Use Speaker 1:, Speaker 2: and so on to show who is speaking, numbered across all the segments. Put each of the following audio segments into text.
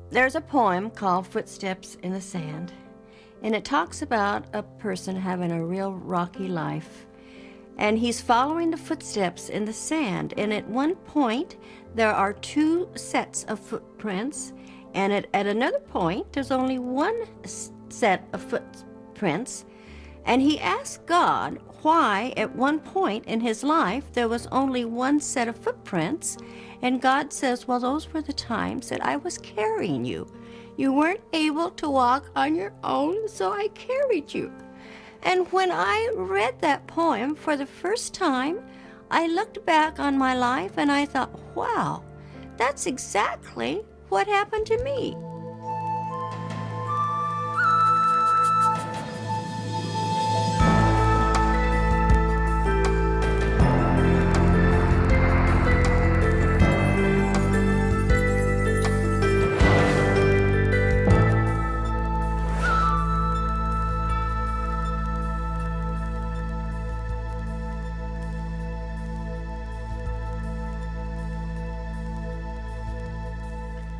Speaker 1: There's a poem called Footsteps in the Sand, and it talks about a person having a real rocky life. And he's following the footsteps in the sand. And at one point, there are two sets of footprints. And at another point, there's only one set of footprints. And he asked God why at one point in his life there was only one set of footprints. And God says, well, those were the times that I was carrying you. You weren't able to walk on your own, so I carried you. And when I read that poem for the first time, I looked back on my life and I thought, wow, that's exactly what happened to me.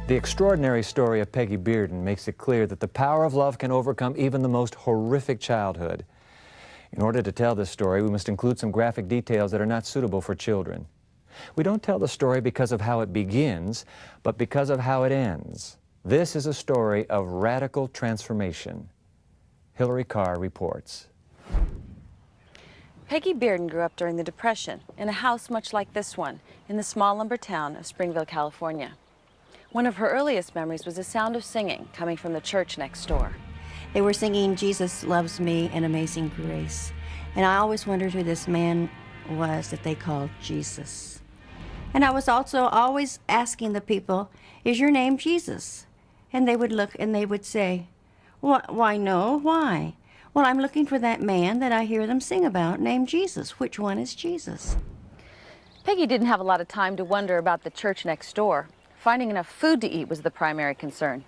Speaker 2: The extraordinary story of Peggy Bearden makes it clear that the power of love can overcome even the most horrific childhood. In order to tell this story, we must include some graphic details that are not suitable for children. We don't tell the story because of how it begins, but because of how it ends. This is a story of radical transformation. Hillary Carr reports.
Speaker 3: Peggy Bearden grew up during the Depression in a house much like this one in the small lumber town of Springville, California. One of her earliest memories was the sound of singing coming from the church next door.
Speaker 1: They were singing Jesus Loves Me and Amazing Grace. And I always wondered who this man was that they called Jesus. And I was also always asking the people, is your name Jesus? And they would look and they would say, why no, why? Well, I'm looking for that man that I hear them sing about named Jesus. Which one is Jesus?
Speaker 3: Peggy didn't have a lot of time to wonder about the church next door. Finding enough food to eat was the primary concern.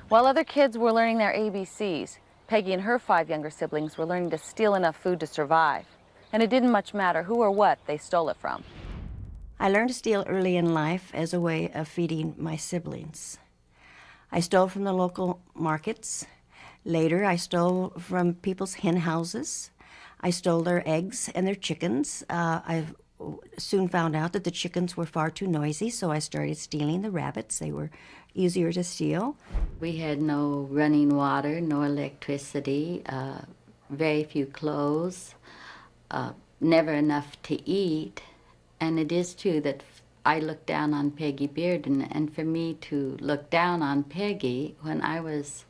Speaker 3: While other kids were learning their ABCs, Peggy and her 5 younger siblings were learning to steal enough food to survive. And it didn't much matter who or what they stole it from.
Speaker 1: I learned to steal early in life as a way of feeding my siblings. I stole from the local markets. Later, I stole from people's hen houses. I stole their eggs and their chickens. I soon found out that the chickens were far too noisy, so I started stealing the rabbits. They were easier to steal.
Speaker 4: We had no running water, no electricity, very few clothes, never enough to eat. And it is true that I looked down on Peggy Bearden, and for me to look down on Peggy when I was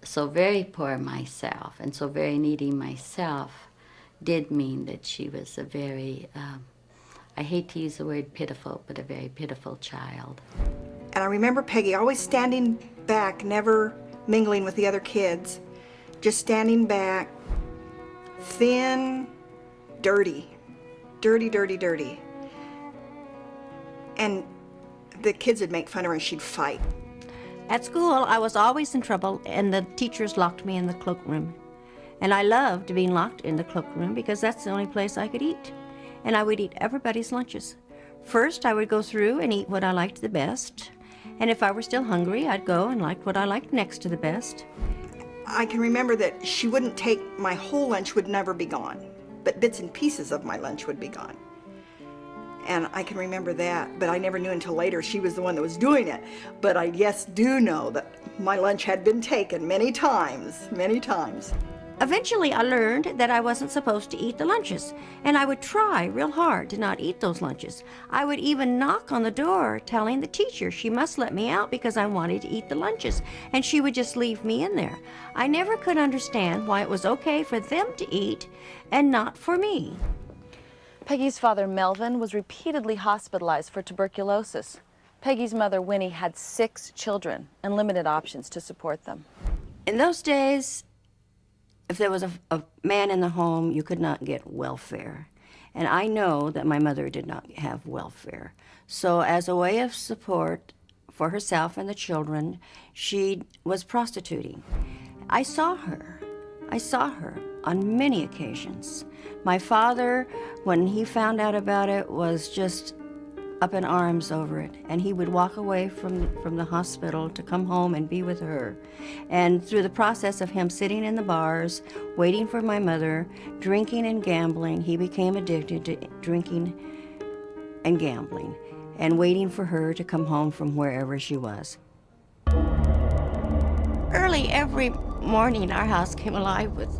Speaker 4: so very poor myself and so very needy myself did mean that she was a very, I hate to use the word pitiful, but a very pitiful child.
Speaker 5: And I remember Peggy always standing back, never mingling with the other kids, just standing back, thin, dirty, dirty, dirty, dirty. And the kids would make fun of her and she'd fight.
Speaker 1: At school, I was always in trouble, and the teachers locked me in the cloakroom. And I loved being locked in the cloakroom because that's the only place I could eat. And I would eat everybody's lunches. First, I would go through and eat what I liked the best. And if I were still hungry, I'd go and like what I liked next to the best.
Speaker 5: I can remember that she wouldn't take, my whole lunch would never be gone, but bits and pieces of my lunch would be gone. And I can remember that, but I never knew until later she was the one that was doing it. But I, yes, do know that my lunch had been taken many times, many times.
Speaker 1: Eventually, I learned that I wasn't supposed to eat the lunches, and I would try real hard to not eat those lunches. I would even knock on the door telling the teacher she must let me out because I wanted to eat the lunches, and she would just leave me in there. I never could understand why it was okay for them to eat and not for me.
Speaker 3: Peggy's father, Melvin, was repeatedly hospitalized for tuberculosis. Peggy's mother, Winnie, had 6 children and limited options to support them.
Speaker 1: In those days, if there was a man in the home, you could not get welfare. And I know that my mother did not have welfare. So as a way of support for herself and the children, she was prostituting. I saw her on many occasions. My father, when he found out about it, was just up in arms over it, and he would walk away from the hospital to come home and be with her. And through the process of him sitting in the bars, waiting for my mother, drinking and gambling, he became addicted to drinking and gambling, and waiting for her to come home from wherever she was. Early every morning, our house came alive with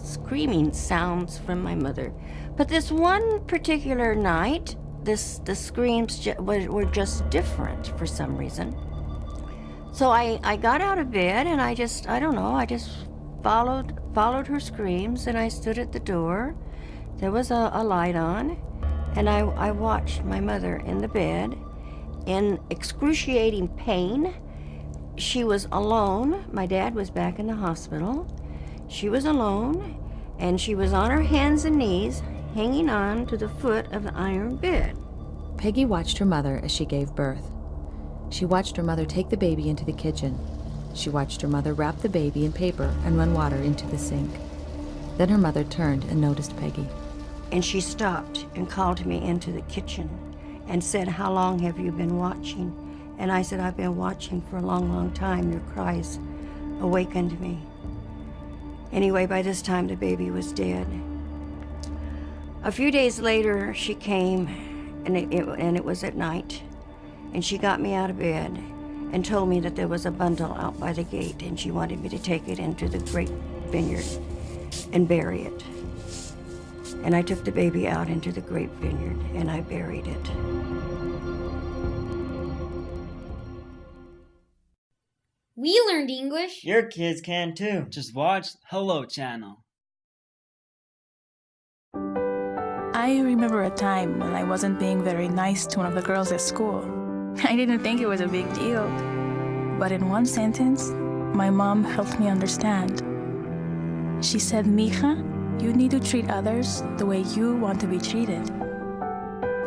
Speaker 1: screaming sounds from my mother. But this one particular night, the screams were just different for some reason. So I got out of bed and I just followed her screams, and I stood at the door. There was a light on, and I watched my mother in the bed in excruciating pain. She was alone. My dad was back in the hospital. She was alone, and she was on her hands and knees, hanging on to the foot of the iron bed.
Speaker 3: Peggy watched her mother as she gave birth. She watched her mother take the baby into the kitchen. She watched her mother wrap the baby in paper and run water into the sink. Then her mother turned and noticed Peggy.
Speaker 1: And she stopped and called me into the kitchen and said, "How long have you been watching?" And I said, "I've been watching for a long, long time. Your cries awakened me." Anyway, by this time, the baby was dead. A few days later, she came, and it was at night, and she got me out of bed and told me that there was a bundle out by the gate, and she wanted me to take it into the great vineyard and bury it. And I took the baby out into the great vineyard, and I buried it.
Speaker 6: We learned English.
Speaker 7: Your kids can too. Just watch Hello Channel.
Speaker 8: I remember a time when I wasn't being very nice to one of the girls at school. I didn't think it was a big deal. But in one sentence, my mom helped me understand. She said, "Mija, you need to treat others the way you want to be treated."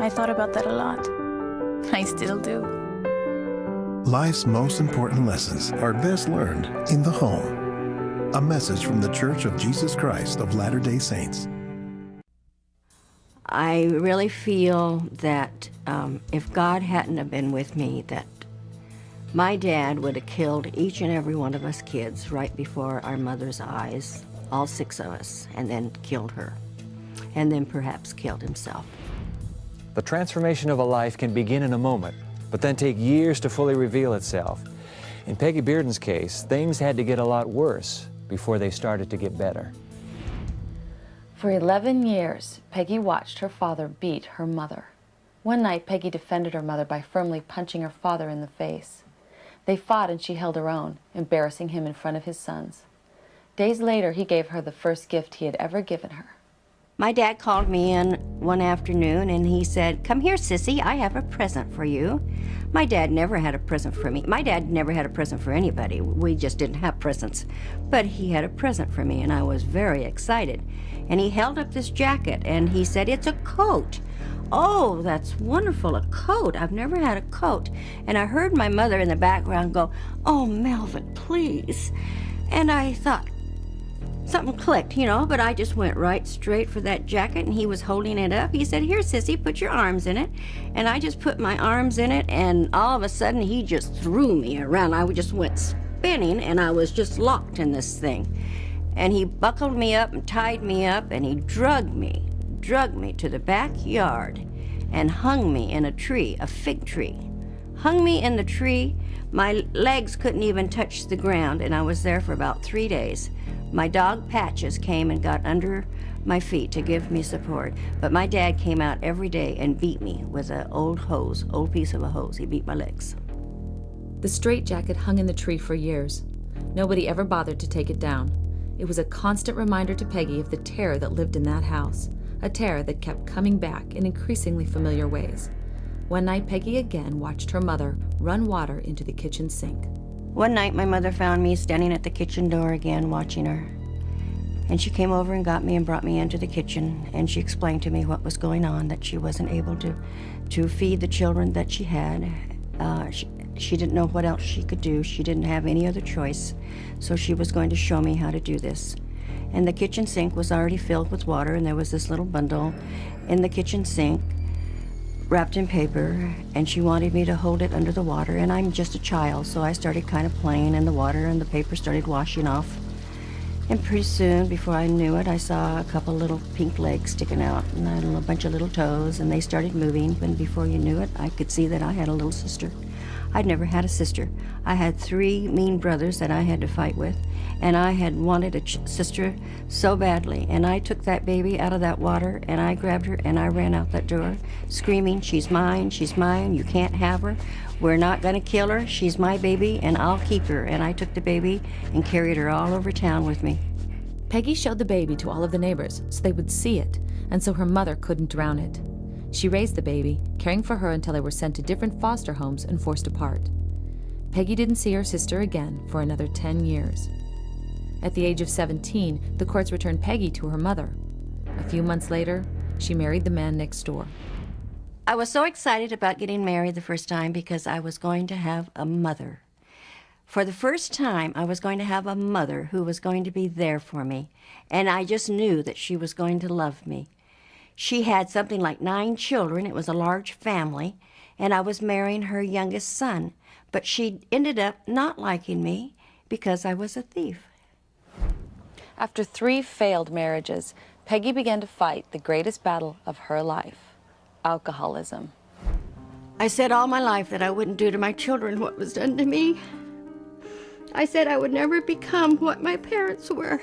Speaker 8: I thought about that a lot. I still do.
Speaker 9: Life's most important lessons are best learned in the home. A message from the Church of Jesus Christ of Latter-day Saints.
Speaker 1: I really feel that if God hadn't have been with me, that my dad would have killed each and every one of us kids right before our mother's eyes, all 6 of us, and then killed her, and then perhaps killed himself.
Speaker 2: The transformation of a life can begin in a moment, but then take years to fully reveal itself. In Peggy Bearden's case, things had to get a lot worse before they started to get better.
Speaker 3: For 11 years, Peggy watched her father beat her mother. One night, Peggy defended her mother by firmly punching her father in the face. They fought and she held her own, embarrassing him in front of his sons. Days later, he gave her the first gift he had ever given her.
Speaker 1: My dad called me in one afternoon and he said, "Come here, sissy, I have a present for you." My dad never had a present for me. My dad never had a present for anybody. We just didn't have presents. But he had a present for me and I was very excited. And he held up this jacket and he said, "It's a coat." "Oh, that's wonderful, a coat. I've never had a coat." And I heard my mother in the background go, "Oh, Melvin, please." And I thought, something clicked, but I just went right straight for that jacket, and he was holding it up. He said, "Here, sissy, put your arms in it." And I just put my arms in it, and all of a sudden, he just threw me around. I just went spinning, and I was just locked in this thing. And he buckled me up and tied me up, and he drug me to the backyard and hung me in a tree, a fig tree. Hung me in the tree. My legs couldn't even touch the ground, and I was there for about 3 days. My dog Patches came and got under my feet to give me support, but my dad came out every day and beat me with an old piece of a hose. He beat my legs.
Speaker 3: The straitjacket hung in the tree for years. Nobody ever bothered to take it down. It was a constant reminder to Peggy of the terror that lived in that house, a terror that kept coming back in increasingly familiar ways. One night, Peggy again watched her mother run water into the kitchen sink.
Speaker 1: One night, my mother found me standing at the kitchen door again, watching her. And she came over and got me and brought me into the kitchen, and she explained to me what was going on, that she wasn't able to feed the children that she had. She didn't know what else she could do. She didn't have any other choice, so she was going to show me how to do this. And the kitchen sink was already filled with water, and there was this little bundle in the kitchen sink, wrapped in paper, and she wanted me to hold it under the water, and I'm just a child, so I started kind of playing in the water, and the paper started washing off. And pretty soon, before I knew it, I saw a couple little pink legs sticking out and a bunch of little toes, and they started moving, and before you knew it, I could see that I had a little sister. I'd never had a sister. I had 3 mean brothers that I had to fight with, and I had wanted a sister so badly, and I took that baby out of that water, and I grabbed her, and I ran out that door, screaming, she's mine, you can't have her, we're not gonna kill her, she's my baby, and I'll keep her. And I took the baby and carried her all over town with me.
Speaker 3: Peggy showed the baby to all of the neighbors so they would see it, and so her mother couldn't drown it. She raised the baby, caring for her until they were sent to different foster homes and forced apart. Peggy didn't see her sister again for another 10 years. At the age of 17, the courts returned Peggy to her mother. A few months later, she married the man next door.
Speaker 1: I was so excited about getting married the first time because I was going to have a mother. For the first time, I was going to have a mother who was going to be there for me, and I just knew that she was going to love me. She had something like 9 children. It was a large family, and I was marrying her youngest son, but she ended up not liking me because I was a thief.
Speaker 3: After 3 failed marriages, Peggy began to fight the greatest battle of her life: alcoholism.
Speaker 1: I said all my life that I wouldn't do to my children what was done to me. I said I would never become what my parents were.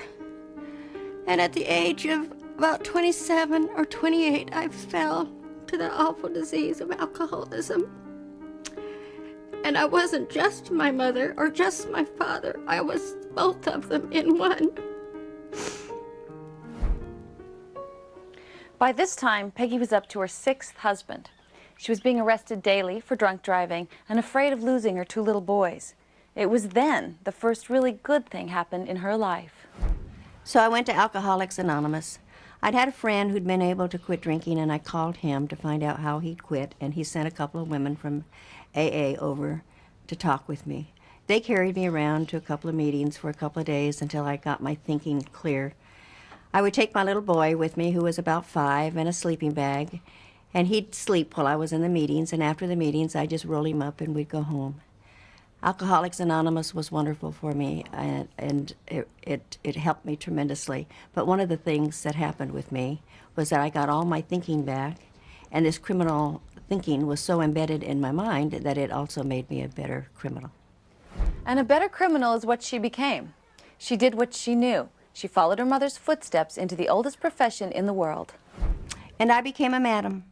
Speaker 1: And at the age of about 27 or 28, I fell to the awful disease of alcoholism. And I wasn't just my mother or just my father. I was both of them in one.
Speaker 3: By this time, Peggy was up to her 6th husband. She was being arrested daily for drunk driving and afraid of losing her 2 little boys. It was then the first really good thing happened in her life.
Speaker 1: So I went to Alcoholics Anonymous. I'd had a friend who'd been able to quit drinking, and I called him to find out how he'd quit, and he sent a couple of women from AA over to talk with me. They carried me around to a couple of meetings for a couple of days until I got my thinking clear. I would take my little boy with me, who was about 5, and a sleeping bag, and he'd sleep while I was in the meetings, and after the meetings, I'd just roll him up and we'd go home. Alcoholics Anonymous was wonderful for me, and it helped me tremendously. But one of the things that happened with me was that I got all my thinking back, and this criminal thinking was so embedded in my mind that it also made me a better criminal.
Speaker 3: And a better criminal is what she became. She did what she knew. She followed her mother's footsteps into the oldest profession in the world.
Speaker 1: And I became a madam.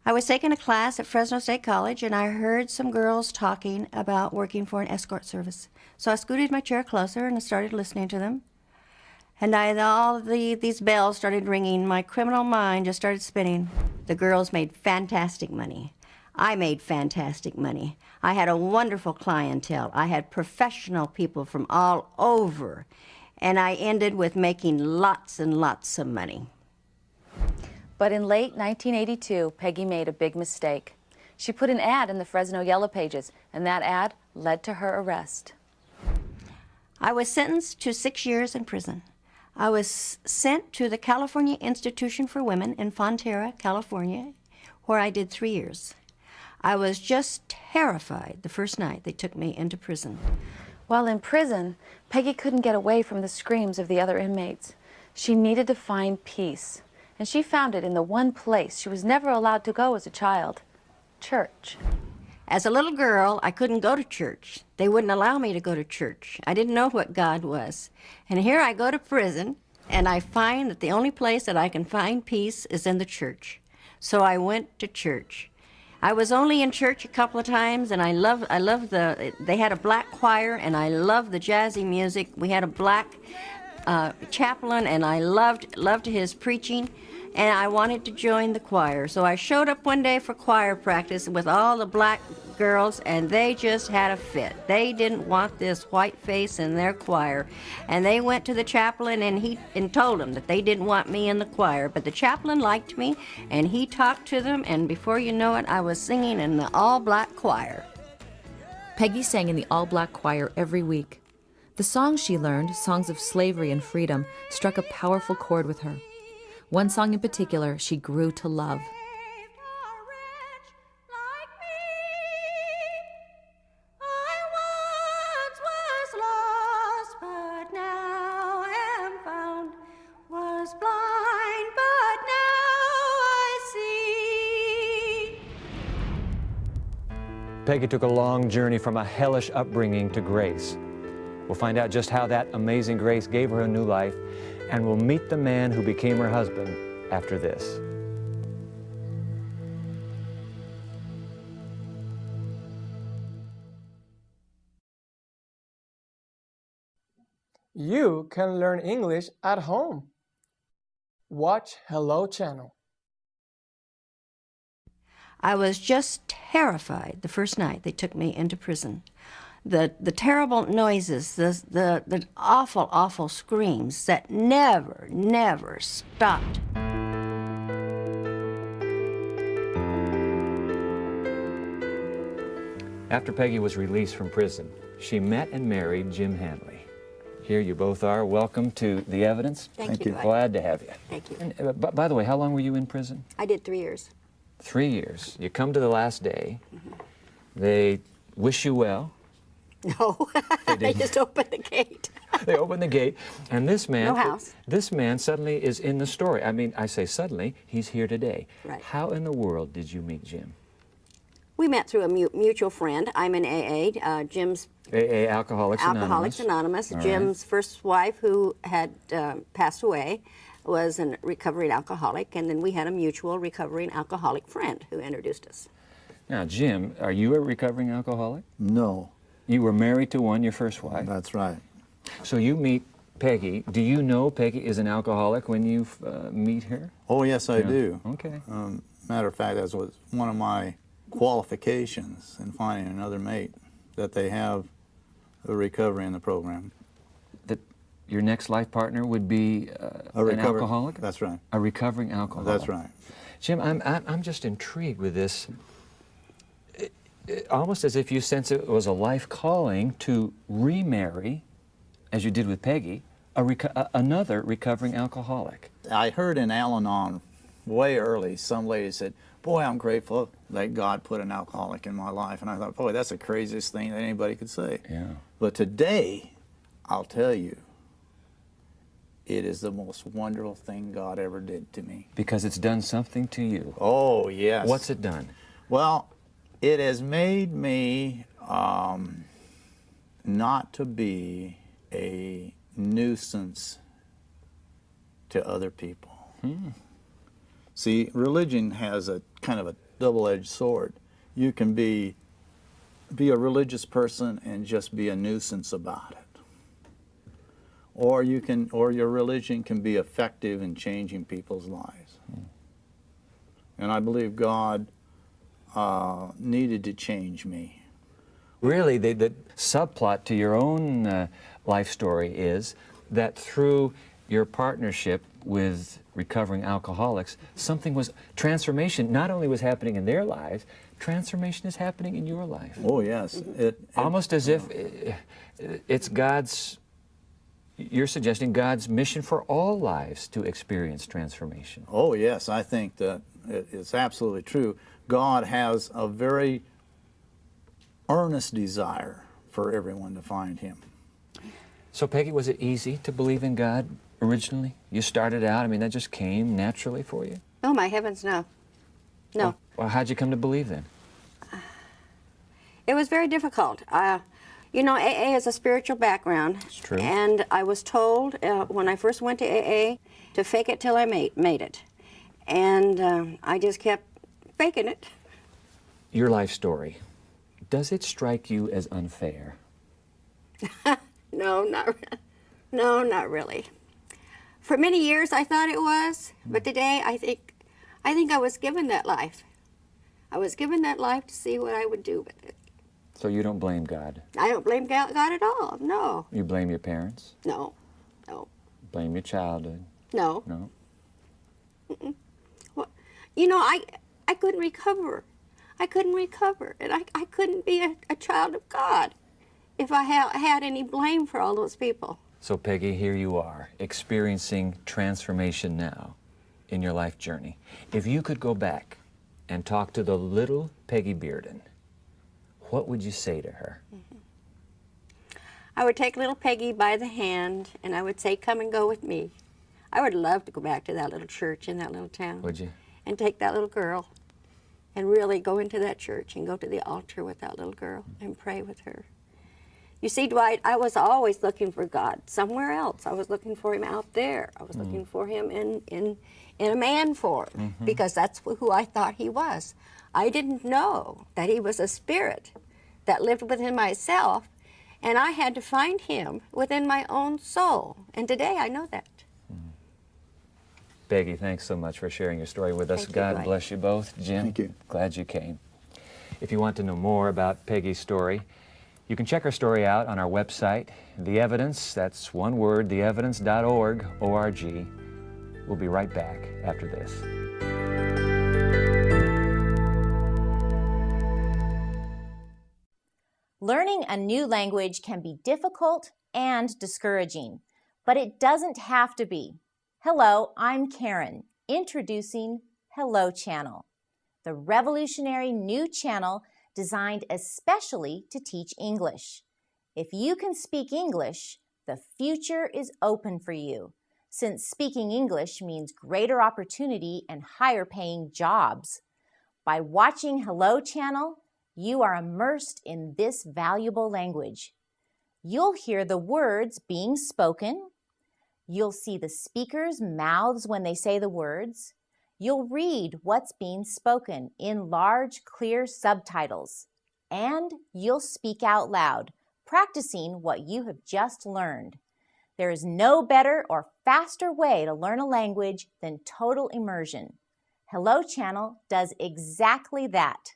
Speaker 1: I was taking a class at Fresno State College, and I heard some girls talking about working for an escort service. So I scooted my chair closer and I started listening to them. And these bells started ringing. My criminal mind just started spinning. The girls made fantastic money. I made fantastic money. I had a wonderful clientele. I had professional people from all over. And I ended with making lots and lots of money.
Speaker 3: But in late 1982, Peggy made a big mistake. She put an ad in the Fresno Yellow Pages, and that ad led to her arrest.
Speaker 1: I was sentenced to 6 years in prison. I was sent to the California Institution for Women in Fonterra, California, where I did 3 years. I was just terrified the first night they took me into prison.
Speaker 3: While in prison, Peggy couldn't get away from the screams of the other inmates. She needed to find peace. And she found it in the one place she was never allowed to go as a child: church.
Speaker 1: As a little girl, I couldn't go to church. They wouldn't allow me to go to church. I didn't know what God was. And here I go to prison, and I find that the only place that I can find peace is in the church. So I went to church. I was only in church a couple of times, and I loved they had a black choir, and I loved the jazzy music. We had a black chaplain, and I loved his preaching, and I wanted to join the choir. So I showed up one day for choir practice with all the black girls, and they just had a fit. They didn't want this white face in their choir, and they went to the chaplain and told him that they didn't want me in the choir. But the chaplain liked me, and he talked to them, and before you know it, I was singing in the all-black choir.
Speaker 3: Peggy sang in the all-black choir every week. The songs she learned, songs of slavery and freedom, struck a powerful chord with her. One song in particular she grew to love.
Speaker 2: Peggy took a long journey from a hellish upbringing to grace. We'll find out just how that amazing grace gave her a new life, and we'll meet the man who became her husband after this.
Speaker 10: You can learn English at home. Watch Hello Channel.
Speaker 1: I was just terrified the first night they took me into prison. The terrible noises, the awful, awful screams that never stopped.
Speaker 2: After Peggy was released from prison, she met and married Jim Hanley. Here you both are. Welcome to The Evidence.
Speaker 1: Thank you.
Speaker 2: Glad to have you.
Speaker 1: Thank you.
Speaker 2: And, by the way, how long were you in prison?
Speaker 1: I did 3 years.
Speaker 2: 3 years. You come to the last day. They wish you well.
Speaker 1: No, they just opened the gate.
Speaker 2: They open the gate, and this man,
Speaker 1: No house.
Speaker 2: This man suddenly is in the story. I mean, I say suddenly, he's here today.
Speaker 1: Right.
Speaker 2: How in the world did you meet Jim?
Speaker 1: We met through a mutual friend. I'm in AA. Jim's
Speaker 2: AA, Alcoholics Anonymous.
Speaker 1: Alcoholics Anonymous.
Speaker 2: All
Speaker 1: Jim's
Speaker 2: right.
Speaker 1: first wife, who had passed away, was a recovering alcoholic, and then we had a mutual recovering alcoholic friend who introduced us.
Speaker 2: Now, Jim, are you a recovering alcoholic?
Speaker 11: No.
Speaker 2: You were married to one, your first wife.
Speaker 11: That's right.
Speaker 2: So you meet Peggy. Do you know Peggy is an alcoholic when you meet her?
Speaker 11: Oh, yes, I do.
Speaker 2: Okay.
Speaker 11: Matter of fact, that was one of my qualifications in finding another mate, that they have a recovery in the program.
Speaker 2: That your next life partner would be an alcoholic?
Speaker 11: That's right.
Speaker 2: A recovering alcoholic.
Speaker 11: That's right.
Speaker 2: Jim, I'm just intrigued with this. Almost as if you sense it was a life calling to remarry, as you did with Peggy, another recovering alcoholic.
Speaker 11: I heard in Al-Anon way early, some lady said, "Boy, I'm grateful that God put an alcoholic in my life." And I thought, boy, that's the craziest thing that anybody could say.
Speaker 2: Yeah.
Speaker 11: But today, I'll tell you, it is the most wonderful thing God ever did to me.
Speaker 2: Because it's done something to you.
Speaker 11: Oh, yes.
Speaker 2: What's it done?
Speaker 11: Well, it has made me not to be a nuisance to other people. See, religion has a kind of a double-edged sword. You can be a religious person and just be a nuisance about it. Or your religion can be effective in changing people's lives. And I believe God needed to change me.
Speaker 2: Really, the subplot to your own life story is that through your partnership with recovering alcoholics, transformation not only was happening in their lives, transformation is happening in your life.
Speaker 11: Oh, yes.
Speaker 2: Almost as if it's you're suggesting God's mission for all lives to experience transformation.
Speaker 11: Oh, yes, I think that it's absolutely true. God has a very earnest desire for everyone to find Him.
Speaker 2: So, Peggy, was it easy to believe in God originally? You started out, I mean, that just came naturally for you?
Speaker 1: Oh, my heavens, no. No.
Speaker 2: Well, how'd you come to believe then?
Speaker 1: It was very difficult. You know, AA is a spiritual background.
Speaker 2: It's true.
Speaker 1: And I was told when I first went to AA to fake it till I made it. And I just kept faking it.
Speaker 2: Your life story, does it strike you as unfair?
Speaker 1: No, not really. For many years I thought it was, but today I think I was given that life. I was given that life to see what I would do with it.
Speaker 2: So you don't blame God?
Speaker 1: I don't blame God at all, no.
Speaker 2: You blame your parents?
Speaker 1: No.
Speaker 2: Blame your childhood?
Speaker 1: No.
Speaker 2: No?
Speaker 1: Well, you know, I couldn't recover. I couldn't recover, and I couldn't be a child of God if I had any blame for all those people.
Speaker 2: So, Peggy, here you are, experiencing transformation now in your life journey. If you could go back and talk to the little Peggy Bearden, what would you say to her?
Speaker 1: I would take little Peggy by the hand, and I would say, "Come and go with me." I would love to go back to that little church in that little town.
Speaker 2: Would you?
Speaker 1: And take that little girl and really go into that church and go to the altar with that little girl and pray with her. You see, Dwight, I was always looking for God somewhere else. I was looking for him out there. I was looking for him in a man form, because that's who I thought he was. I didn't know that he was a spirit that lived within myself, and I had to find him within my own soul. And today I know that.
Speaker 2: Peggy, thanks so much for sharing your story with us.
Speaker 1: Thank you,
Speaker 2: God
Speaker 1: Dwight.
Speaker 2: bless you both. Jim,
Speaker 11: Thank you.
Speaker 2: Glad you came. If you want to know more about Peggy's story, you can check her story out on our website, The Evidence, that's one word, theevidence.org, O-R-G. We'll be right back after this.
Speaker 12: Learning a new language can be difficult and discouraging, but it doesn't have to be. Hello, I'm Karen, introducing Hello Channel, the revolutionary new channel designed especially to teach English. If you can speak English, the future is open for you, since speaking English means greater opportunity and higher paying jobs. By watching Hello Channel, you are immersed in this valuable language. You'll hear the words being spoken. You'll see the speakers' mouths when they say the words. You'll read what's being spoken in large, clear subtitles. And you'll speak out loud, practicing what you have just learned. There is no better or faster way to learn a language than total immersion. Hello Channel does exactly that.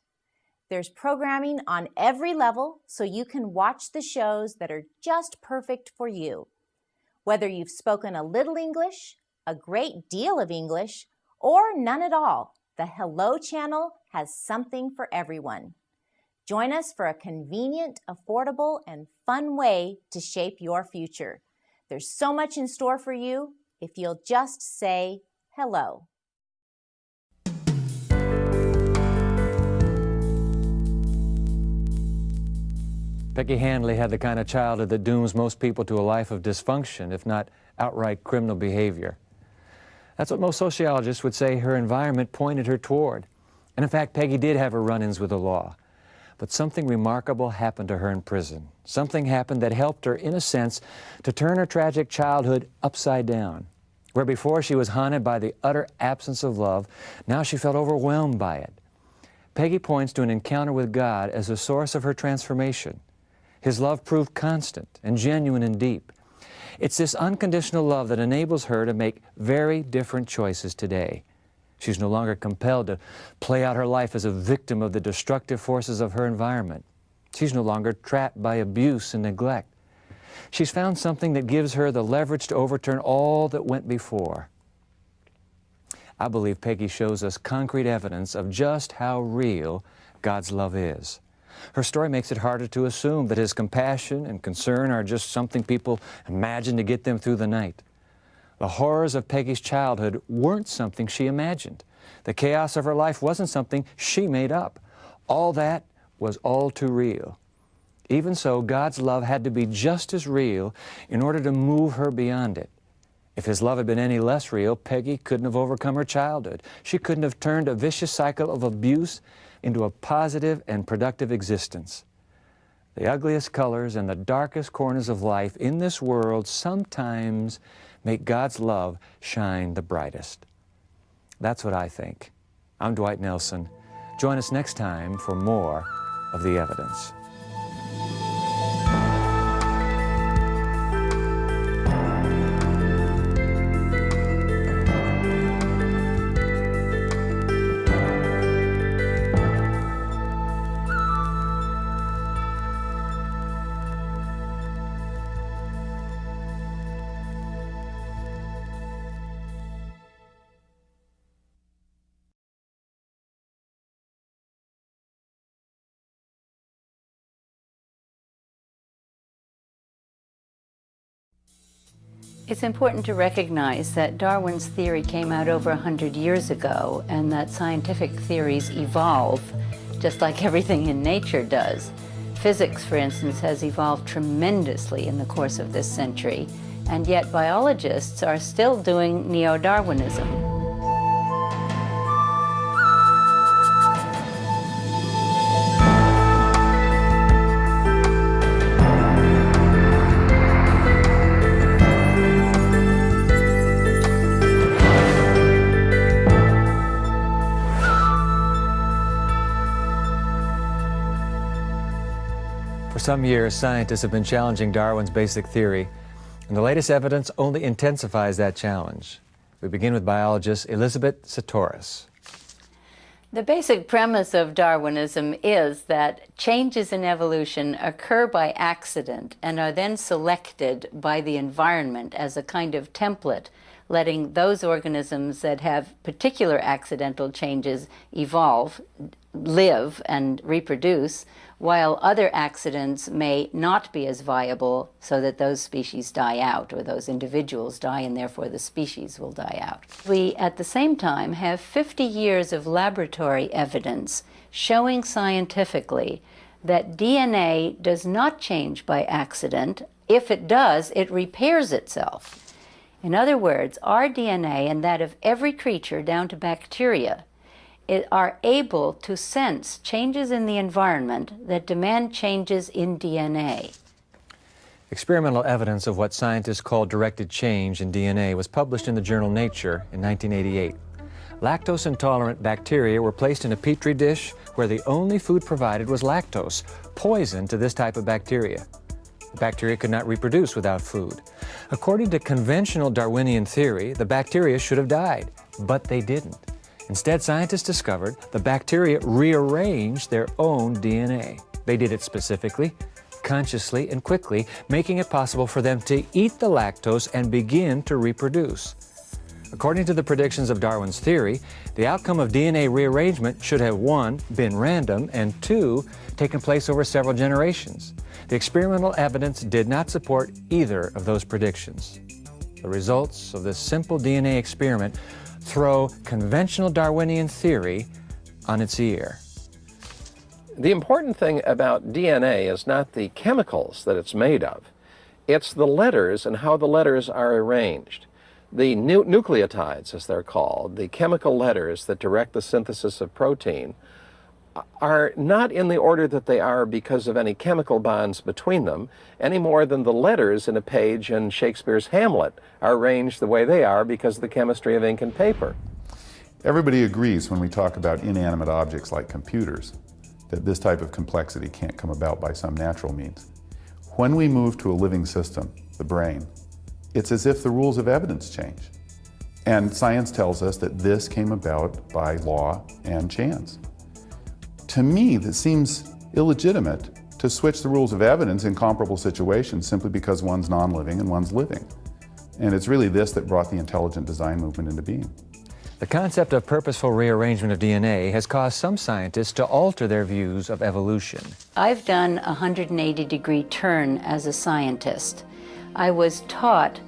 Speaker 12: There's programming on every level, so you can watch the shows that are just perfect for you. Whether you've spoken a little English, a great deal of English, or none at all, the Hello Channel has something for everyone. Join us for a convenient, affordable, and fun way to shape your future. There's so much in store for you if you'll just say hello.
Speaker 2: Peggy Handley had the kind of childhood that dooms most people to a life of dysfunction, if not outright criminal behavior. That's what most sociologists would say her environment pointed her toward. And in fact, Peggy did have her run-ins with the law. But something remarkable happened to her in prison. Something happened that helped her, in a sense, to turn her tragic childhood upside down. Where before she was haunted by the utter absence of love, now she felt overwhelmed by it. Peggy points to an encounter with God as a source of her transformation. His love proved constant and genuine and deep. It's this unconditional love that enables her to make very different choices today. She's no longer compelled to play out her life as a victim of the destructive forces of her environment. She's no longer trapped by abuse and neglect. She's found something that gives her the leverage to overturn all that went before. I believe Peggy shows us concrete evidence of just how real God's love is. Her story makes it harder to assume that His compassion and concern are just something people imagine to get them through the night. The horrors of Peggy's childhood weren't something she imagined. The chaos of her life wasn't something she made up. All that was all too real. Even so, God's love had to be just as real in order to move her beyond it. If His love had been any less real, Peggy couldn't have overcome her childhood. She couldn't have turned a vicious cycle of abuse into a positive and productive existence. The ugliest colors and the darkest corners of life in this world sometimes make God's love shine the brightest. That's what I think. I'm Dwight Nelson. Join us next time for more of The Evidence.
Speaker 4: It's important to recognize that Darwin's theory came out over 100 years ago, and that scientific theories evolve, just like everything in nature does. Physics, for instance, has evolved tremendously in the course of this century, and yet biologists are still doing neo-Darwinism.
Speaker 2: For some years, scientists have been challenging Darwin's basic theory, and the latest evidence only intensifies that challenge. We begin with biologist Elizabeth Satoris.
Speaker 13: The basic premise of Darwinism is that changes in evolution occur by accident and are then selected by the environment as a kind of template, letting those organisms that have particular accidental changes evolve, live, and reproduce, while other accidents may not be as viable, so that those species die out, or those individuals die, and therefore the species will die out. We, at the same time, have 50 years of laboratory evidence showing scientifically that DNA does not change by accident. If it does, it repairs itself. In other words, our DNA and that of every creature, down to bacteria, are able to sense changes in the environment that demand changes in DNA.
Speaker 2: Experimental evidence of what scientists call directed change in DNA was published in the journal Nature in 1988. Lactose-intolerant bacteria were placed in a petri dish where the only food provided was lactose, poison to this type of bacteria. The bacteria could not reproduce without food. According to conventional Darwinian theory, the bacteria should have died, but they didn't. Instead, scientists discovered the bacteria rearranged their own DNA. They did it specifically, consciously, and quickly, making it possible for them to eat the lactose and begin to reproduce. According to the predictions of Darwin's theory, the outcome of DNA rearrangement should have 1, been random, and 2, taken place over several generations. The experimental evidence did not support either of those predictions. The results of this simple DNA experiment throw conventional Darwinian theory on its ear.
Speaker 14: The important thing about DNA is not the chemicals that it's made of. It's the letters and how the letters are arranged. The nucleotides, as they're called, the chemical letters that direct the synthesis of protein, are not in the order that they are because of any chemical bonds between them, any more than the letters in a page in Shakespeare's Hamlet are arranged the way they are because of the chemistry of ink and paper.
Speaker 15: Everybody agrees when we talk about inanimate objects like computers that this type of complexity can't come about by some natural means. When we move to a living system, the brain, it's as if the rules of evidence change. And science tells us that this came about by law and chance. To me, that seems illegitimate to switch the rules of evidence in comparable situations simply because one's non-living and one's living. And it's really this that brought the intelligent design movement into being.
Speaker 2: The concept of purposeful rearrangement of DNA has caused some scientists to alter their views of evolution.
Speaker 13: I've done a 180-degree turn as a scientist. I was taught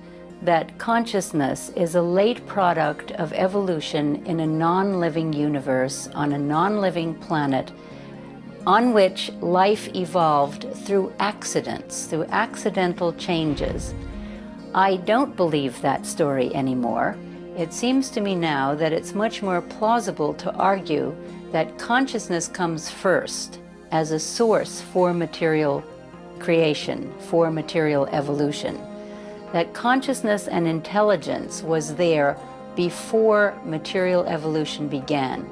Speaker 13: that consciousness is a late product of evolution in a non-living universe on a non-living planet on which life evolved through accidents, through accidental changes. I don't believe that story anymore. It seems to me now that it's much more plausible to argue that consciousness comes first as a source for material creation, for material evolution. That consciousness and intelligence was there before material evolution began,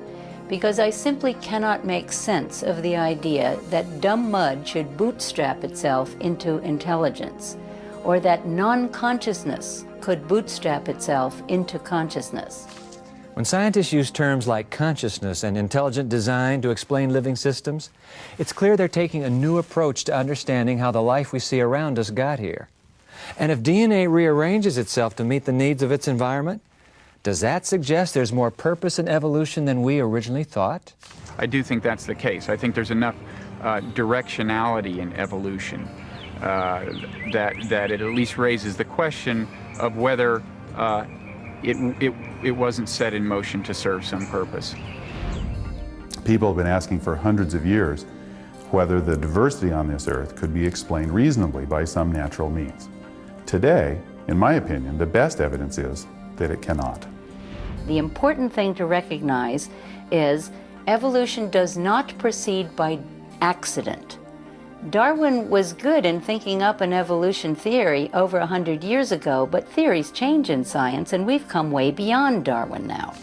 Speaker 13: because I simply cannot make sense of the idea that dumb mud should bootstrap itself into intelligence, or that non-consciousness could bootstrap itself into consciousness.
Speaker 2: When scientists use terms like consciousness and intelligent design to explain living systems, it's clear they're taking a new approach to understanding how the life we see around us got here. And if DNA rearranges itself to meet the needs of its environment, does that suggest there's more purpose in evolution than we originally thought?
Speaker 16: I do think that's the case. I think there's enough directionality in evolution that it at least raises the question of whether it wasn't set in motion to serve some purpose.
Speaker 15: People have been asking for hundreds of years whether the diversity on this earth could be explained reasonably by some natural means. Today, in my opinion, the best evidence is that it cannot.
Speaker 13: The important thing to recognize is evolution does not proceed by accident. Darwin was good in thinking up an evolution theory over 100 years ago, but theories change in science, and we've come way beyond Darwin now.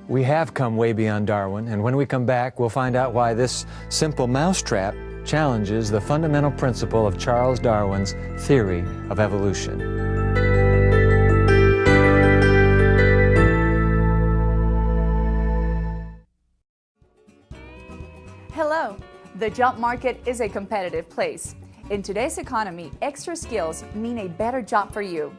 Speaker 2: We have come way beyond Darwin, and when we come back, we'll find out why this simple mousetrap challenges the fundamental principle of Charles Darwin's theory of evolution.
Speaker 17: Hello! The job market is a competitive place. In today's economy, extra skills mean a better job for you.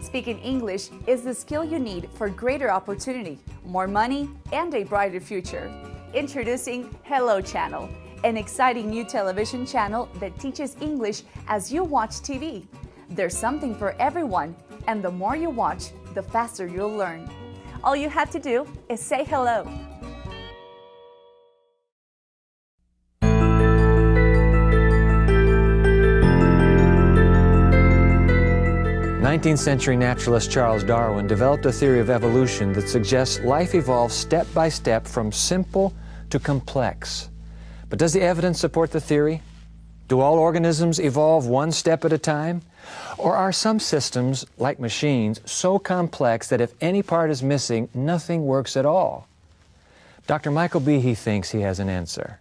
Speaker 17: Speaking English is the skill you need for greater opportunity, more money, and a brighter future. Introducing Hello Channel, an exciting new television channel that teaches English as you watch TV. There's something for everyone, and the more you watch, the faster you'll learn. All you have to do is say hello.
Speaker 2: 19th century naturalist Charles Darwin developed a theory of evolution that suggests life evolves step by step from simple to complex. But does the evidence support the theory? Do all organisms evolve one step at a time? Or are some systems, like machines, so complex that if any part is missing, nothing works at all? Dr. Michael Behe thinks he has an answer.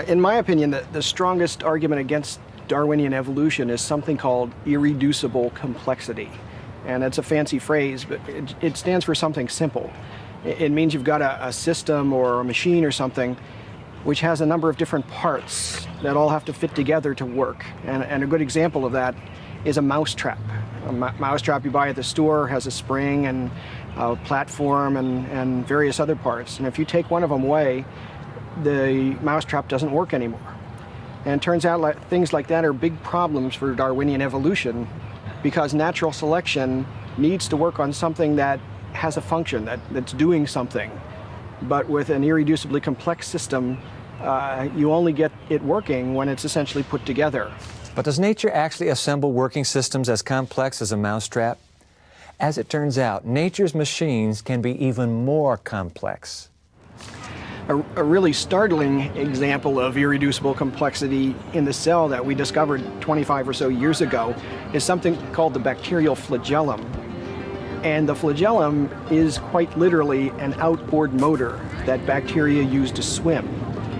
Speaker 18: In my opinion, the strongest argument against Darwinian evolution is something called irreducible complexity. And it's a fancy phrase, but it stands for something simple. It means you've got a system or a machine or something which has a number of different parts that all have to fit together to work. And a good example of that is a mousetrap. A mousetrap you buy at the store has a spring and a platform and various other parts. And if you take one of them away, the mousetrap doesn't work anymore. And it turns out things like that are big problems for Darwinian evolution because natural selection needs to work on something that has a function, that's doing something. But with an irreducibly complex system, you only get it working when it's essentially put together.
Speaker 2: But does nature actually assemble working systems as complex as a mousetrap? As it turns out, nature's machines can be even more complex.
Speaker 18: A really startling example of irreducible complexity in the cell that we discovered 25 or so years ago is something called the bacterial flagellum. And the flagellum is quite literally an outboard motor that bacteria use to swim.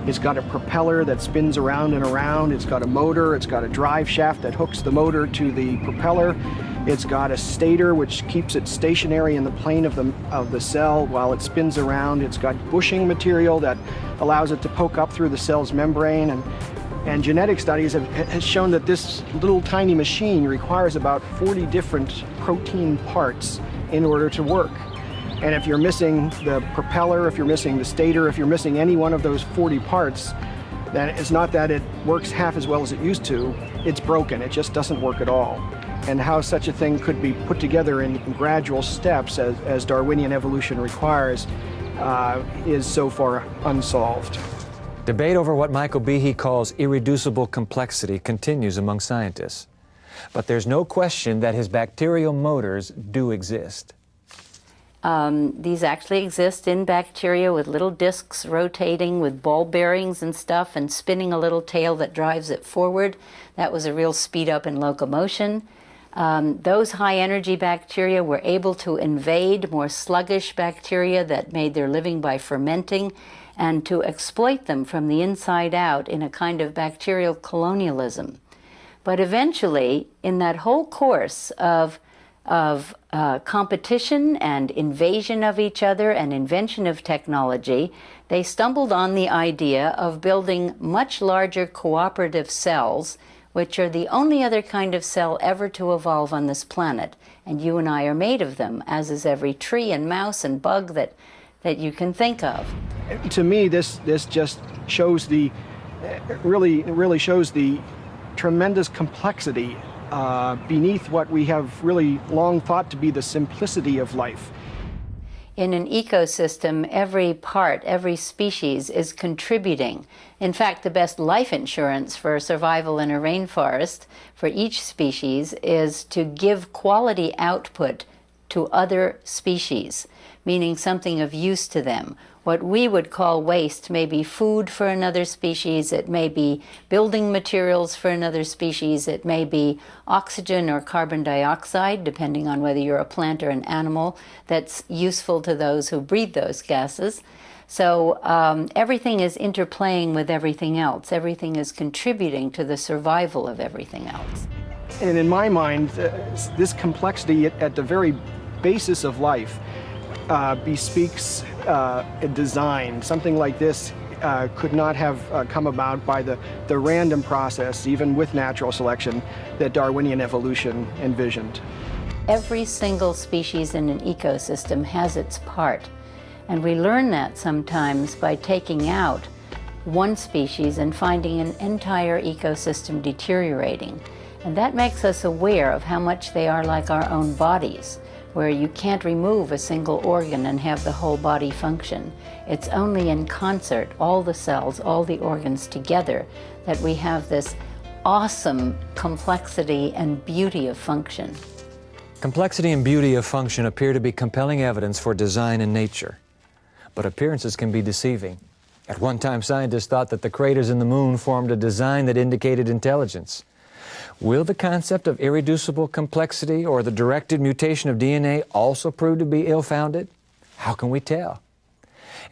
Speaker 18: It's got a propeller that spins around and around. It's got a motor. It's got a drive shaft that hooks the motor to the propeller. It's got a stator which keeps it stationary in the plane of the cell while it spins around. It's got bushing material that allows it to poke up through the cell's membrane. And genetic studies have shown that this little tiny machine requires about 40 different protein parts in order to work. And if you're missing the propeller, if you're missing the stator, if you're missing any one of those 40 parts, then it's not that it works half as well as it used to, it's broken, it just doesn't work at all. And how such a thing could be put together in gradual steps as Darwinian evolution requires is so far unsolved.
Speaker 2: Debate over what Michael Behe calls irreducible complexity continues among scientists. But there's no question that his bacterial motors do exist.
Speaker 13: These actually exist in bacteria with little discs rotating with ball bearings and stuff and spinning a little tail that drives it forward. That was a real speed up in locomotion. Those high energy bacteria were able to invade more sluggish bacteria that made their living by fermenting and to exploit them from the inside out in a kind of bacterial colonialism. But eventually, in that whole course of competition and invasion of each other and invention of technology, they stumbled on the idea of building much larger cooperative cells, which are the only other kind of cell ever to evolve on this planet. And you and I are made of them, as is every tree and mouse and bug that you can think of.
Speaker 18: To me, this just shows really shows the tremendous complexity beneath what we have really long thought to be the simplicity of life.
Speaker 13: In an ecosystem, every part, every species is contributing. In fact, the best life insurance for survival in a rainforest for each species is to give quality output to other species, meaning something of use to them. What we would call waste may be food for another species, it may be building materials for another species, it may be oxygen or carbon dioxide, depending on whether you're a plant or an animal, that's useful to those who breathe those gases. So everything is interplaying with everything else. Everything is contributing to the survival of everything else.
Speaker 18: And in my mind, this complexity at the very basis of life bespeaks a design. Something like this could not have come about by the random process, even with natural selection, that Darwinian evolution envisioned.
Speaker 13: Every single species in an ecosystem has its part. And we learn that sometimes by taking out one species and finding an entire ecosystem deteriorating. And that makes us aware of how much they are like our own bodies, where you can't remove a single organ and have the whole body function. It's only in concert, all the cells, all the organs together, that we have this awesome complexity and beauty of function.
Speaker 2: Complexity and beauty of function appear to be compelling evidence for design in nature. But appearances can be deceiving. At one time, scientists thought that the craters in the moon formed a design that indicated intelligence. Will the concept of irreducible complexity or the directed mutation of DNA also prove to be ill-founded? How can we tell?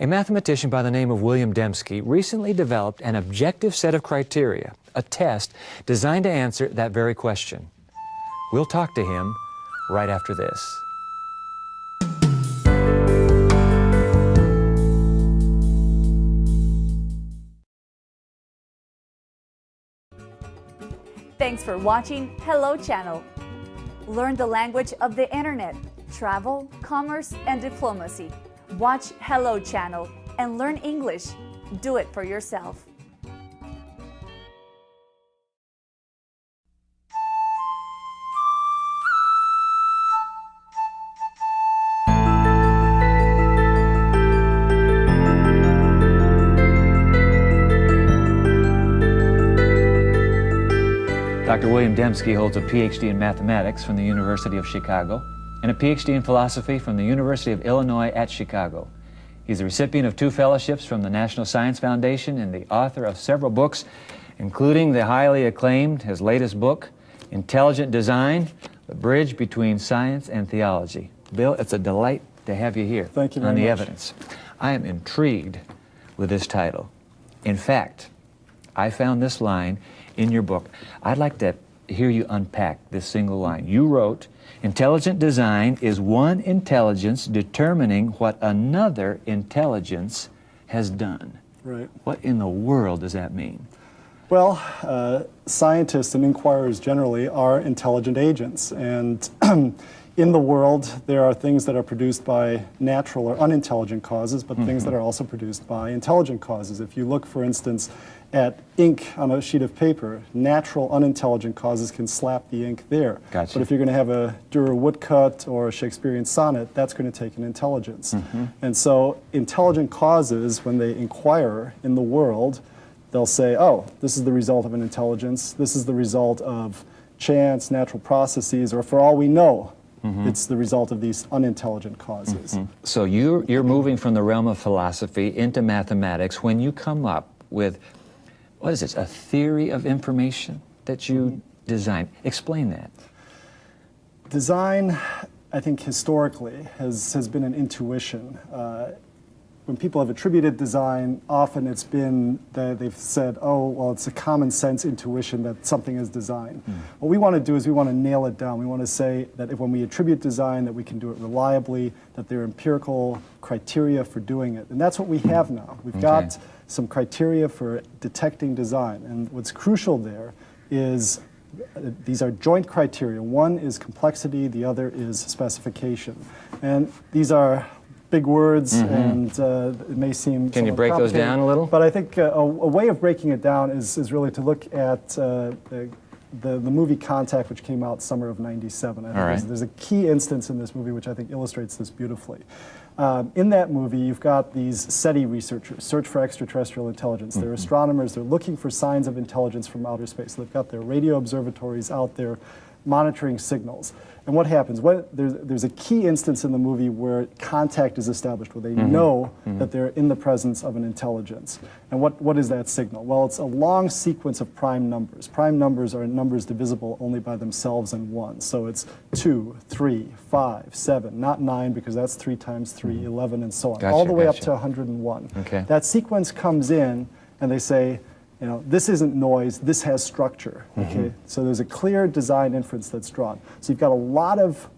Speaker 2: A mathematician by the name of William Dembski recently developed an objective set of criteria, a test designed to answer that very question. We'll talk to him right after this.
Speaker 17: Thanks for watching Hello Channel. Learn the language of the internet, travel, commerce, and diplomacy. Watch Hello Channel and learn English. Do it for yourself.
Speaker 2: Dr. William Dembski holds a PhD in mathematics from the University of Chicago and a PhD in philosophy from the University of Illinois at Chicago. He's a recipient of 2 fellowships from the National Science Foundation and the author of several books, including the highly acclaimed, his latest book, Intelligent Design, The Bridge Between Science and Theology. Bill, it's a delight to have you here.
Speaker 19: Thank you very
Speaker 2: on the
Speaker 19: much.
Speaker 2: evidence. I am intrigued with this title. In fact, I found this line in your book. I'd like to hear you unpack this single line. You wrote, "Intelligent design is one intelligence determining what another intelligence has done."
Speaker 19: Right.
Speaker 2: What in the world does that mean?
Speaker 19: Well, scientists and inquirers generally are intelligent agents, and in the world there are things that are produced by natural or unintelligent causes, but things that are also produced by intelligent causes. If you look, for instance, at ink on a sheet of paper, natural unintelligent causes can slap the ink there.
Speaker 2: Gotcha.
Speaker 19: But if you're going to have a Dürer woodcut or a Shakespearean sonnet, that's going to take an intelligence. And so intelligent causes, when they inquire in the world, they'll say, oh, this is the result of an intelligence, this is the result of chance, natural processes, or for all we know, it's the result of these unintelligent causes.
Speaker 2: So you're moving from the realm of philosophy into mathematics when you come up with, what is this, a theory of information that you design. Explain that.
Speaker 19: Design, I think historically, has been an intuition. When people have attributed design, often it's been that they've said, oh, well, it's a common sense intuition that something is designed. What we want to do is we want to nail it down. We want to say that when we attribute design, that we can do it reliably, that there are empirical criteria for doing it. And that's what we have now. We've got some criteria for detecting design. And what's crucial there is these are joint criteria. One is complexity, the other is specification. And these are big words, and it may seem
Speaker 2: Can you break those down a little?
Speaker 19: But I think a way of breaking it down is really to look at the movie Contact, which came out summer of '97. I think there's a key instance in this movie which I think illustrates this beautifully. In that movie, you've got these SETI researchers, Search for Extraterrestrial Intelligence. They're astronomers. They're looking for signs of intelligence from outer space. They've got their radio observatories out there monitoring signals. And what happens? There's a key instance in the movie where contact is established, where they know that they're in the presence of an intelligence. And what is that signal? Well, it's a long sequence of prime numbers. Prime numbers are numbers divisible only by themselves and 1. So it's 2, 3, 5, 7, not 9 because that's 3 times 3, 11, and so on,
Speaker 2: Gotcha,
Speaker 19: all the way up
Speaker 2: gotcha.
Speaker 19: to 101.
Speaker 2: Okay.
Speaker 19: That sequence comes in, and they say, you know, this isn't noise, this has structure. Okay, so there's a clear design inference that's drawn. So you've got a lot of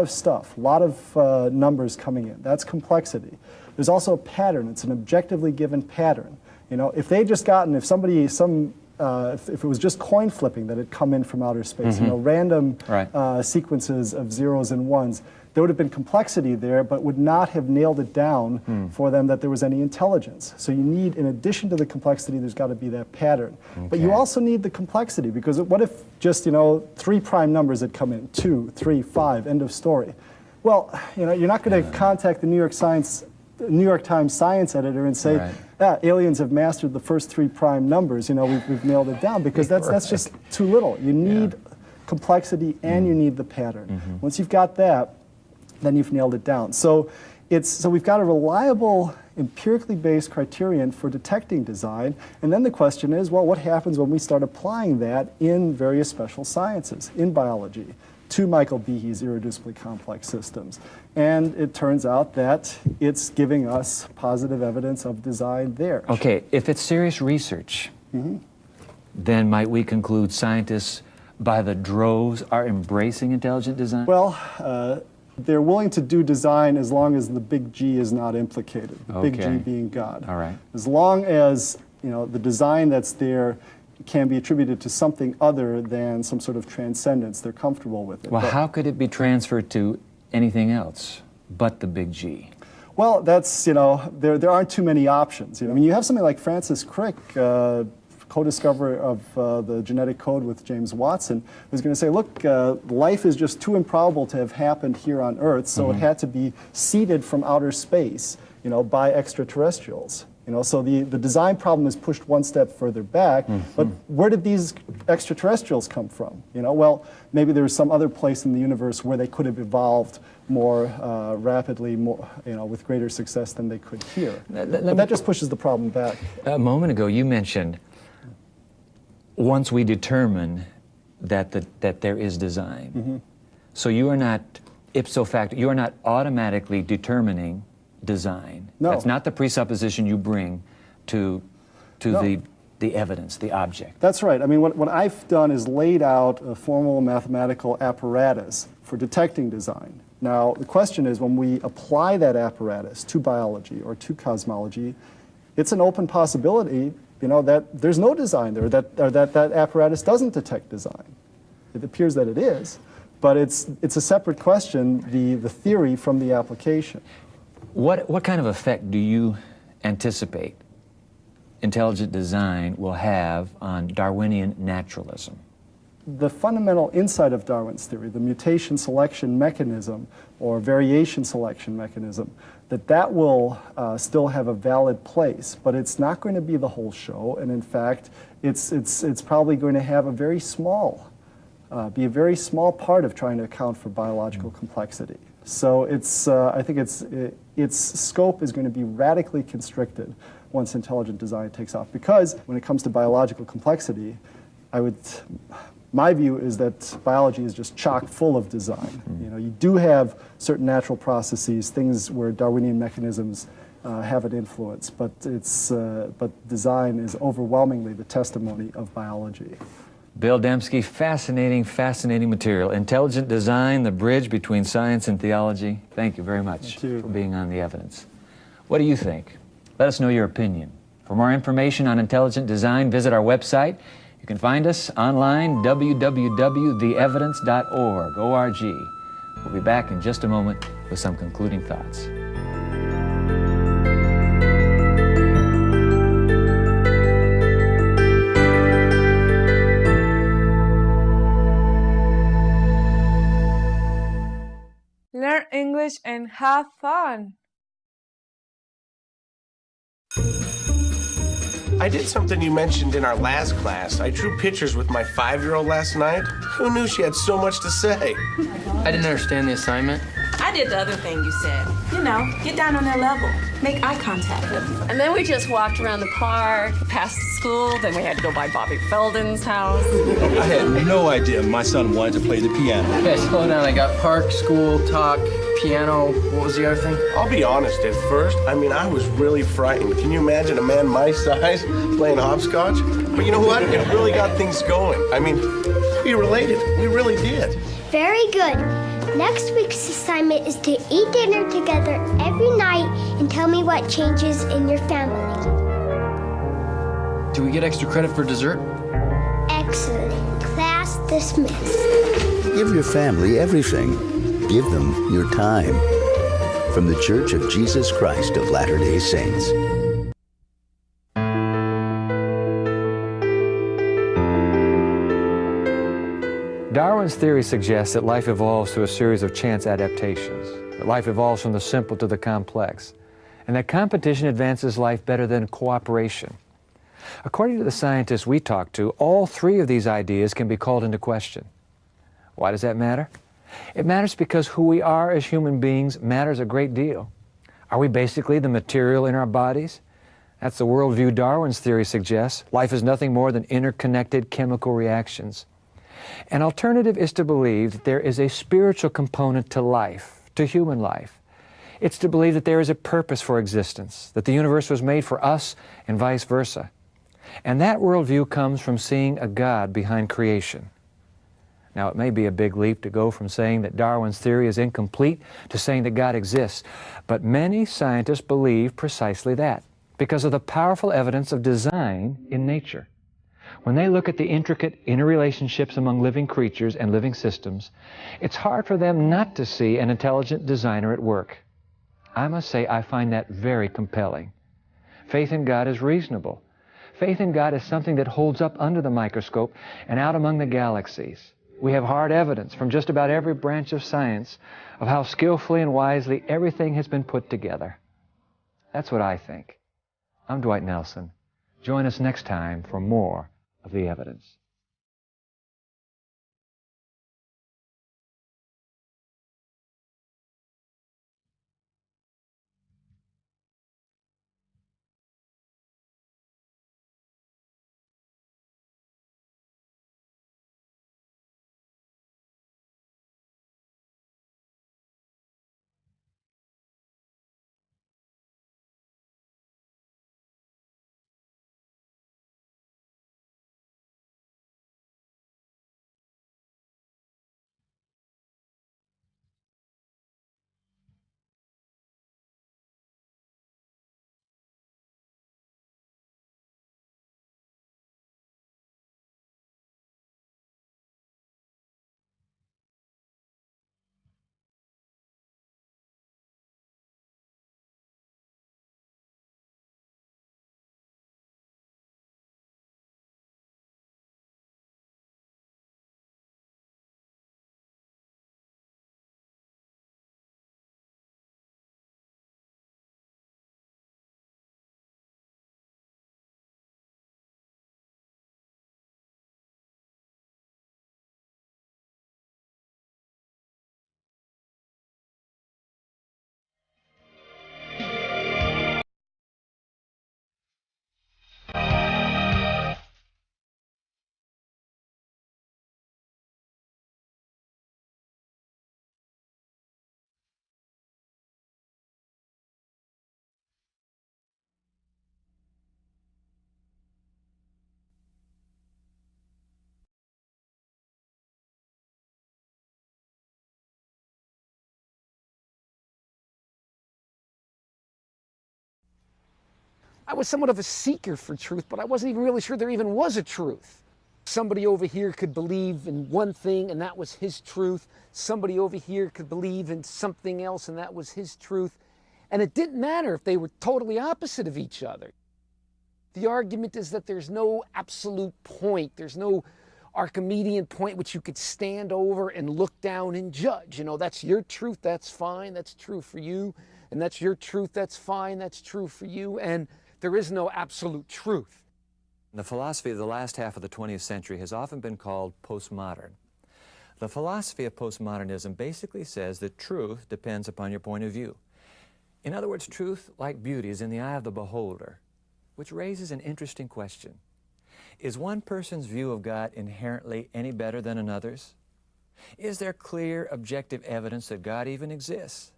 Speaker 19: stuff, a lot of numbers coming in. That's complexity. There's also a pattern. It's an objectively given pattern. You know, if they just gotten, if somebody, if it was just coin flipping that had come in from outer space, you know, random sequences of zeros and ones, there would have been complexity there, but would not have nailed it down for them that there was any intelligence. So you need, in addition to the complexity, there's got to be that pattern. But you also need the complexity, because what if just, you know, 3 prime numbers had come in, 2, 3, 5, end of story. Well, you know, you're not going to contact the New York Times science editor and say, aliens have mastered the first 3 prime numbers, you know, we've nailed it down, because that's just too little. You need complexity and you need the pattern. Once you've got that, then you've nailed it down. So we've got a reliable, empirically based criterion for detecting design, and then the question is, well, what happens when we start applying that in various special sciences, in biology, to Michael Behe's irreducibly complex systems? And it turns out that it's giving us positive evidence of design there.
Speaker 2: Okay, if it's serious research, then might we conclude scientists by the droves are embracing intelligent design?
Speaker 19: Well, they're willing to do design as long as the big G is not implicated, the big G being God.
Speaker 2: All right.
Speaker 19: As long as, you know, the design that's there can be attributed to something other than some sort of transcendence, they're comfortable with it.
Speaker 2: Well, how could it be transferred to anything else but the big G?
Speaker 19: Well, that's, you know, there aren't too many options. You know, I mean, you have something like Francis Crick, co-discoverer of the genetic code with James Watson, who's going to say, look, life is just too improbable to have happened here on Earth, so it had to be seeded from outer space, you know, by extraterrestrials. You know, so the design problem is pushed one step further back, but where did these extraterrestrials come from? You know, well, maybe there was some other place in the universe where they could have evolved more rapidly, more, you know, with greater success than they could here. But that just pushes the problem back.
Speaker 2: A moment ago, you mentioned once we determine that there is design. So you are not ipso facto, you are not automatically determining design.
Speaker 19: No.
Speaker 2: That's not the presupposition you bring to the evidence, the object.
Speaker 19: That's right. I mean, what I've done is laid out a formal mathematical apparatus for detecting design. Now, the question is, when we apply that apparatus to biology or to cosmology, it's an open possibility, you know, that there's no design there, or that apparatus doesn't detect design. It appears that it is, but it's a separate question, the theory from the application.
Speaker 2: What kind of effect do you anticipate intelligent design will have on Darwinian naturalism?
Speaker 19: The fundamental insight of Darwin's theory, the mutation selection mechanism or variation selection mechanism, that will still have a valid place, but it's not going to be the whole show, and in fact, it's probably going to have a very small, be a very small part of trying to account for biological complexity. So I think its scope is going to be radically constricted once intelligent design takes off, because when it comes to biological complexity, my view is that biology is just chock full of design. You know, you do have certain natural processes, things where Darwinian mechanisms have an influence, but design is overwhelmingly the testimony of biology.
Speaker 2: Bill Dembski, fascinating, fascinating material. Intelligent design, the bridge between science and theology. Thank you very much for being on The Evidence. What do you think? Let us know your opinion. For more information on intelligent design, visit our website. You can find us online, www.theevidence.org, O-R-G. We'll be back in just a moment with some concluding thoughts.
Speaker 20: Learn English and have fun.
Speaker 21: I did something you mentioned in our last class. I drew pictures with my 5-year-old last night. Who knew she had so much to say?
Speaker 22: I didn't understand the assignment.
Speaker 23: I did the other thing you said. You know, get down on their level, make eye contact.
Speaker 24: And then we just walked around the park, past the school, then we had to go by Bobby Felden's house.
Speaker 25: I had no idea my son wanted to play the piano.
Speaker 22: Okay, slow down. I got park, school, talk, piano. What was the other thing?
Speaker 21: I'll be honest, at first, I was really frightened. Can you imagine a man my size playing hopscotch? But you know what? It really got things going. We related. We really did.
Speaker 26: Very good. Next week's assignment is to eat dinner together every night and tell me what changes in your family.
Speaker 22: Do we get extra credit for dessert?
Speaker 26: Excellent. Class dismissed.
Speaker 27: Give your family everything. Give them your time. From the Church of Jesus Christ of Latter-day Saints.
Speaker 2: Darwin's theory suggests that life evolves through a series of chance adaptations, that life evolves from the simple to the complex, and that competition advances life better than cooperation. According to the scientists we talked to, all three of these ideas can be called into question. Why does that matter? It matters because who we are as human beings matters a great deal. Are we basically the material in our bodies? That's the worldview Darwin's theory suggests. Life is nothing more than interconnected chemical reactions. An alternative is to believe that there is a spiritual component to life, to human life. It's to believe that there is a purpose for existence, that the universe was made for us and vice versa. And that worldview comes from seeing a God behind creation. Now, it may be a big leap to go from saying that Darwin's theory is incomplete to saying that God exists, but many scientists believe precisely that because of the powerful evidence of design in nature. When they look at the intricate interrelationships among living creatures and living systems, it's hard for them not to see an intelligent designer at work. I must say I find that very compelling. Faith in God is reasonable. Faith in God is something that holds up under the microscope and out among the galaxies. We have hard evidence from just about every branch of science of how skillfully and wisely everything has been put together. That's what I think. I'm Dwight Nelson. Join us next time for more of the evidence.
Speaker 28: I was somewhat of a seeker for truth, but I wasn't even really sure there even was a truth. Somebody over here could believe in one thing and that was his truth. Somebody over here could believe in something else and that was his truth. And it didn't matter if they were totally opposite of each other. The argument is that there's no absolute point. There's no Archimedean point which you could stand over and look down and judge. You know, that's your truth, that's fine, that's true for you. And that's your truth, that's fine, that's true for you. And There is no absolute truth.
Speaker 2: The philosophy of the last half of the 20th century has often been called postmodern. The philosophy of postmodernism basically says that truth depends upon your point of view. In other words, truth, like beauty, is in the eye of the beholder, which raises an interesting question. Is one person's view of God inherently any better than another's? Is there clear, objective evidence that God even exists?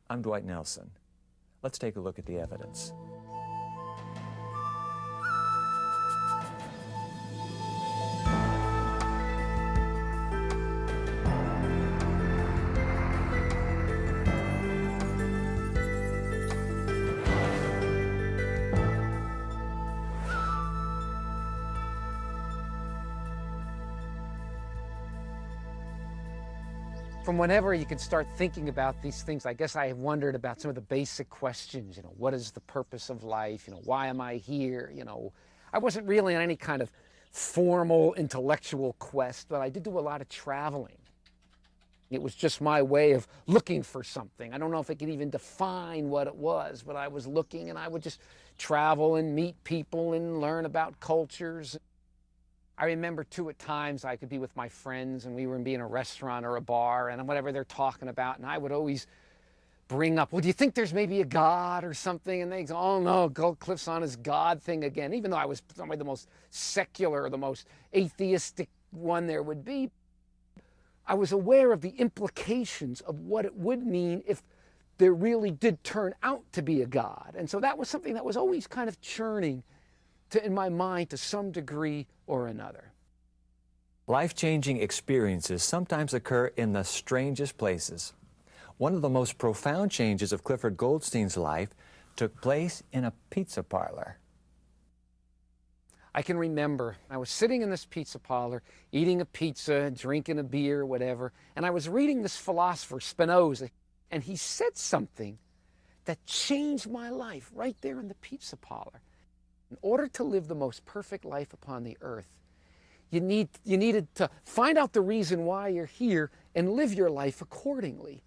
Speaker 2: I'm Dwight Nelson. Let's take a look at the evidence.
Speaker 28: From whenever you could start thinking about these things, I guess I have wondered about some of the basic questions, what is the purpose of life? Why am I here? I wasn't really on any kind of formal intellectual quest, but I did do a lot of traveling. It was just my way of looking for something. I don't know if I could even define what it was, but I was looking, and I would just travel and meet people and learn about cultures. I remember, too, at times I could be with my friends and we would be in a restaurant or a bar and whatever they're talking about, and I would always bring up, well, do you think there's maybe a God or something? And they go, oh, no, Cliff's on his God thing again, even though I was probably the most secular, the most atheistic one there would be. I was aware of the implications of what it would mean if there really did turn out to be a God. And so that was something that was always kind of churning in my mind to some degree or another.
Speaker 2: Life-changing experiences sometimes occur in the strangest places. One of the most profound changes of Clifford Goldstein's life took place in a pizza parlor.
Speaker 28: I can remember I was sitting in this pizza parlor, eating a pizza, drinking a beer, whatever, and I was reading this philosopher, Spinoza, and he said something that changed my life right there in the pizza parlor. In order to live the most perfect life upon the earth, you needed to find out the reason why you're here and live your life accordingly.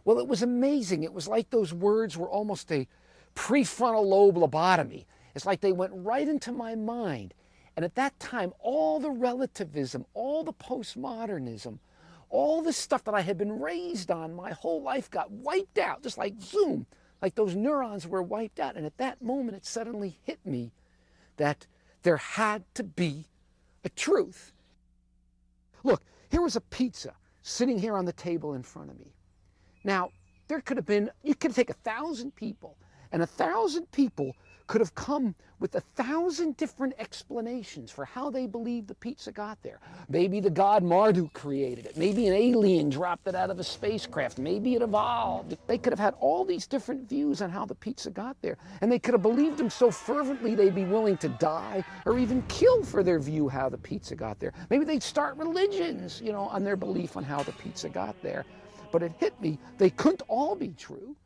Speaker 28: Well, it was amazing. It was like those words were almost a prefrontal lobe lobotomy. It's like they went right into my mind. And at that time, all the relativism, all the postmodernism, all the stuff that I had been raised on my whole life got wiped out, just like zoom, like those neurons were wiped out. And at that moment, it suddenly hit me that there had to be a truth. Look, here was a pizza sitting here on the table in front of me. Now, you could take 1,000 people, and 1,000 people could have come with 1,000 different explanations for how they believe the pizza got there. Maybe the god Marduk created it. Maybe an alien dropped it out of a spacecraft. Maybe it evolved. They could have had all these different views on how the pizza got there. And they could have believed them so fervently they'd be willing to die or even kill for their view how the pizza got there. Maybe they'd start religions, on their belief on how the pizza got there. But it hit me, they couldn't all be true.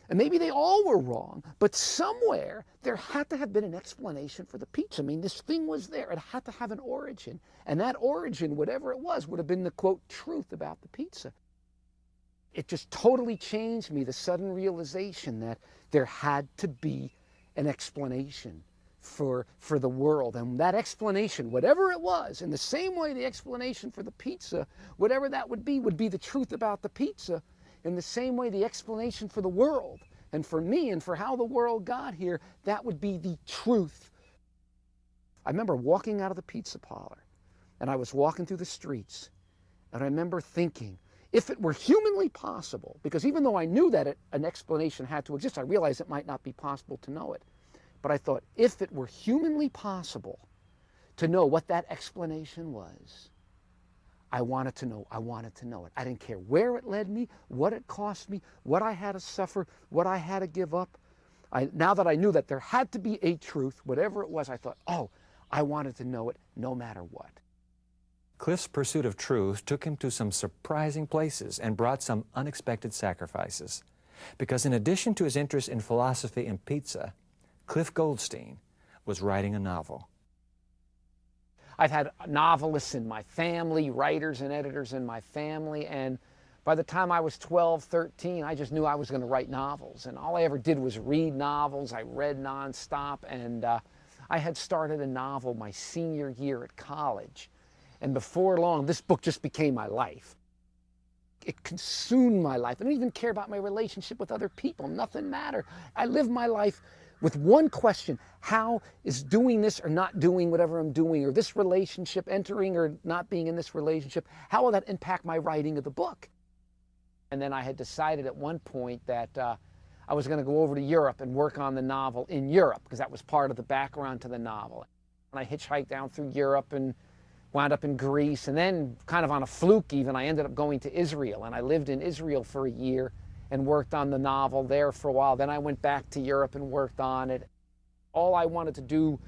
Speaker 28: And maybe they all were wrong, but somewhere there had to have been an explanation for the pizza. I mean, this thing was there. It had to have an origin. And that origin, whatever it was, would have been the, quote, truth about the pizza. It just totally changed me, the sudden realization that there had to be an explanation for the world. And that explanation, whatever it was, in the same way the explanation for the pizza, whatever that would be the truth about the pizza. In the same way, the explanation for the world and for me and for how the world got here, that would be the truth. I remember walking out of the pizza parlor, and I was walking through the streets, and I remember thinking, if it were humanly possible, because even though I knew that an explanation had to exist, I realized it might not be possible to know it. But I thought, if it were humanly possible to know what that explanation was, I wanted to know it. I didn't care where it led me, what it cost me, what I had to suffer, what I had to give up. Now that I knew that there had to be a truth, whatever it was, I thought, I wanted to know it no matter what.
Speaker 2: Cliff's pursuit of truth took him to some surprising places and brought some unexpected sacrifices. Because in addition to his interest in philosophy and pizza, Cliff Goldstein was writing a novel.
Speaker 28: I've had novelists in my family, writers and editors in my family, and By the time I was 12, 13, I just knew I was going to write novels. And all I ever did was read novels. I read nonstop. And I had started a novel my senior year at college. And before long, this book just became my life. It consumed my life. I didn't even care about my relationship with other people. Nothing mattered. I lived my life with one question: how is doing this or not doing whatever I'm doing, or this relationship, entering or not being in this relationship, how will that impact my writing of the book? And then I had decided at one point that I was going to go over to Europe and work on the novel in Europe, because that was part of the background to the novel. And I hitchhiked down through Europe and wound up in Greece, and then kind of on a fluke even, I ended up going to Israel, and I lived in Israel for a year and worked on the novel there for a while. Then I went back to Europe and worked on it. All I wanted to do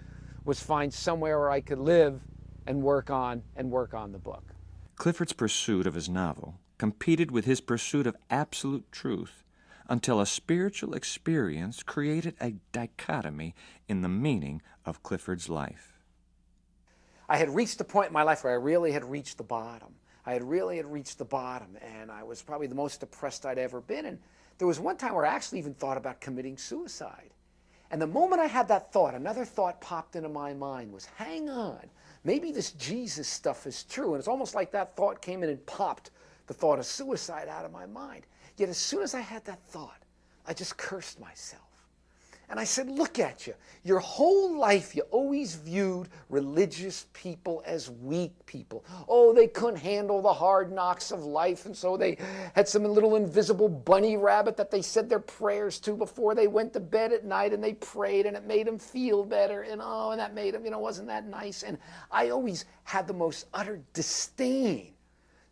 Speaker 28: was find somewhere where I could live and work on the book.
Speaker 2: Clifford's pursuit of his novel competed with his pursuit of absolute truth until a spiritual experience created a dichotomy in the meaning of Clifford's life.
Speaker 28: I had reached a point in my life where I really had reached the bottom. I had really reached the bottom, and I was probably the most depressed I'd ever been. And there was one time where I actually even thought about committing suicide. And the moment I had that thought, another thought popped into my mind was, hang on, maybe this Jesus stuff is true. And it's almost like that thought came in and popped the thought of suicide out of my mind. Yet as soon as I had that thought, I just cursed myself. And I said, look at you. Your whole life, you always viewed religious people as weak people. Oh, they couldn't handle the hard knocks of life, and so they had some little invisible bunny rabbit that they said their prayers to before they went to bed at night, and they prayed, and it made them feel better, and oh, and that made them, wasn't that nice? And I always had the most utter disdain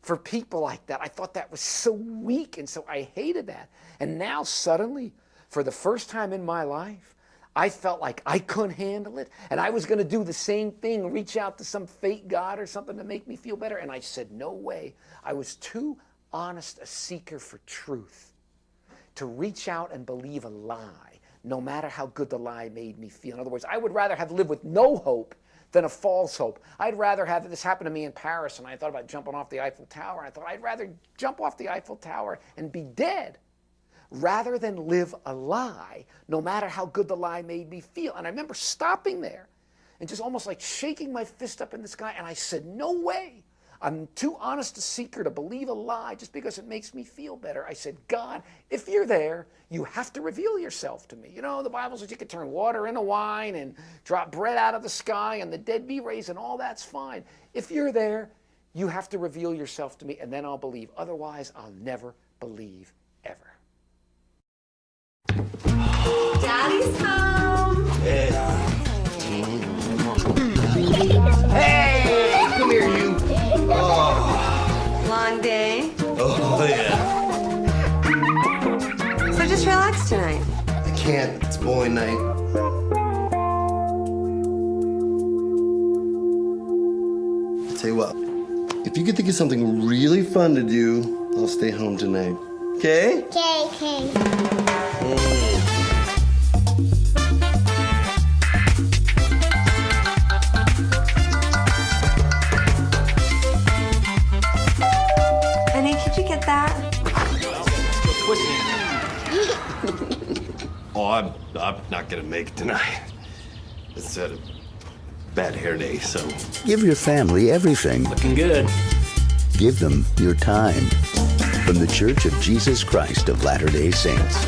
Speaker 28: for people like that. I thought that was so weak, and so I hated that. And now suddenly, for the first time in my life, I felt like I couldn't handle it, and I was going to do the same thing, reach out to some fake God or something to make me feel better. And I said, no way. I was too honest a seeker for truth to reach out and believe a lie, no matter how good the lie made me feel. In other words, I would rather have lived with no hope than a false hope. I'd rather have this happen to me in Paris, and I thought about jumping off the Eiffel Tower, and I thought I'd rather jump off the Eiffel Tower and be dead rather than live a lie, no matter how good the lie made me feel. And I remember stopping there and just almost like shaking my fist up in the sky, and I said, no way. I'm too honest a seeker to believe a lie just because it makes me feel better. I said, God, if you're there, you have to reveal yourself to me. The Bible says you could turn water into wine and drop bread out of the sky and the dead be raised, and all that's fine. If you're there, you have to reveal yourself to me, and then I'll believe. Otherwise, I'll never believe ever.
Speaker 23: Daddy's home.
Speaker 21: Hey, come here, you. Oh.
Speaker 23: Long day.
Speaker 21: Oh, yeah.
Speaker 23: So just relax tonight.
Speaker 21: I can't. It's bowling night. I'll tell you what. If you could think of something really fun to do, I'll stay home tonight. Okay?
Speaker 26: Okay.
Speaker 23: Honey, could you get that?
Speaker 21: Oh, I'm not gonna make it tonight. It's a bad hair day, so.
Speaker 27: Give your family everything.
Speaker 21: Looking good.
Speaker 27: Give them your time. From the Church of Jesus Christ of Latter-day Saints.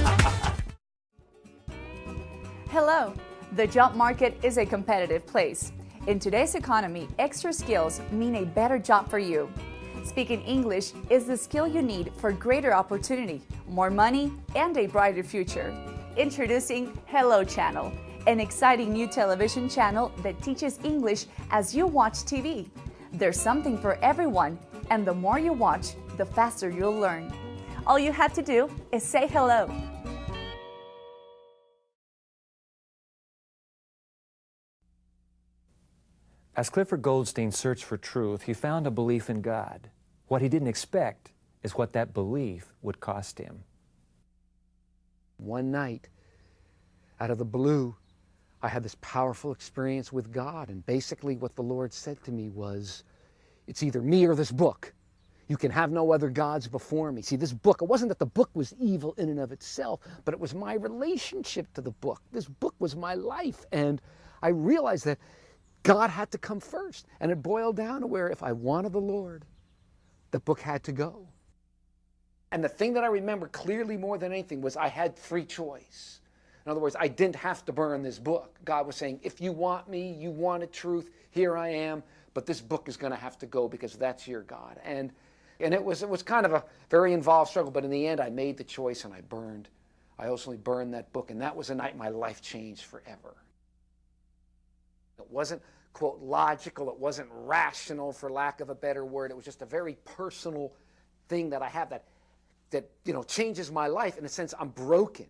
Speaker 17: Hello. The job market is a competitive place. In today's economy, extra skills mean a better job for you. Speaking English is the skill you need for greater opportunity, more money, and a brighter future. Introducing Hello Channel, an exciting new television channel that teaches English as you watch TV. There's something for everyone, and the more you watch, the faster you'll learn. All you have to do is say hello.
Speaker 2: As Clifford Goldstein searched for truth, he found a belief in God. What he didn't expect is what that belief would cost him.
Speaker 28: One night, out of the blue, I had this powerful experience with God, and basically what the Lord said to me was, it's either me or this book. You can have no other gods before me. See, this book, it wasn't that the book was evil in and of itself, but it was my relationship to the book. This book was my life. And I realized that God had to come first. And it boiled down to where if I wanted the Lord, the book had to go. And the thing that I remember clearly more than anything was I had free choice. In other words, I didn't have to burn this book. God was saying, if you want me, you wanted truth, here I am, but this book is going to have to go because that's your God. And it was kind of a very involved struggle, but in the end, I made the choice and I ultimately burned that book, and that was the night my life changed forever. It wasn't, quote, logical, it wasn't rational, for lack of a better word. It was just a very personal thing that I have that changes my life. In a sense, I'm broken,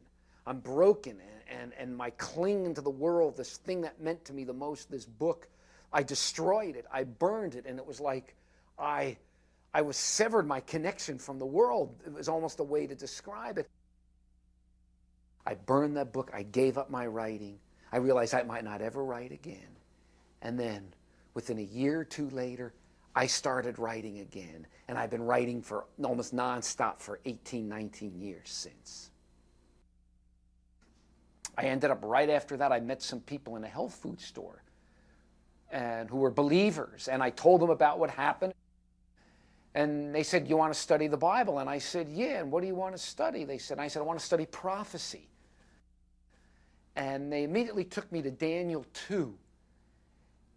Speaker 28: and my clinging to the world, this thing that meant to me the most, this book, I destroyed it, I burned it, and it was like I was severed my connection from the world. It was almost a way to describe it. I burned that book, I gave up my writing. I realized I might not ever write again. And then, within a year or two later, I started writing again. And I've been writing for almost nonstop for 18, 19 years since. I ended up, right after that, I met some people in a health food store and who were believers. And I told them about what happened. And they said, you want to study the Bible? And I said, yeah. And what do you want to study? They said, I said, I want to study prophecy. And they immediately took me to Daniel 2.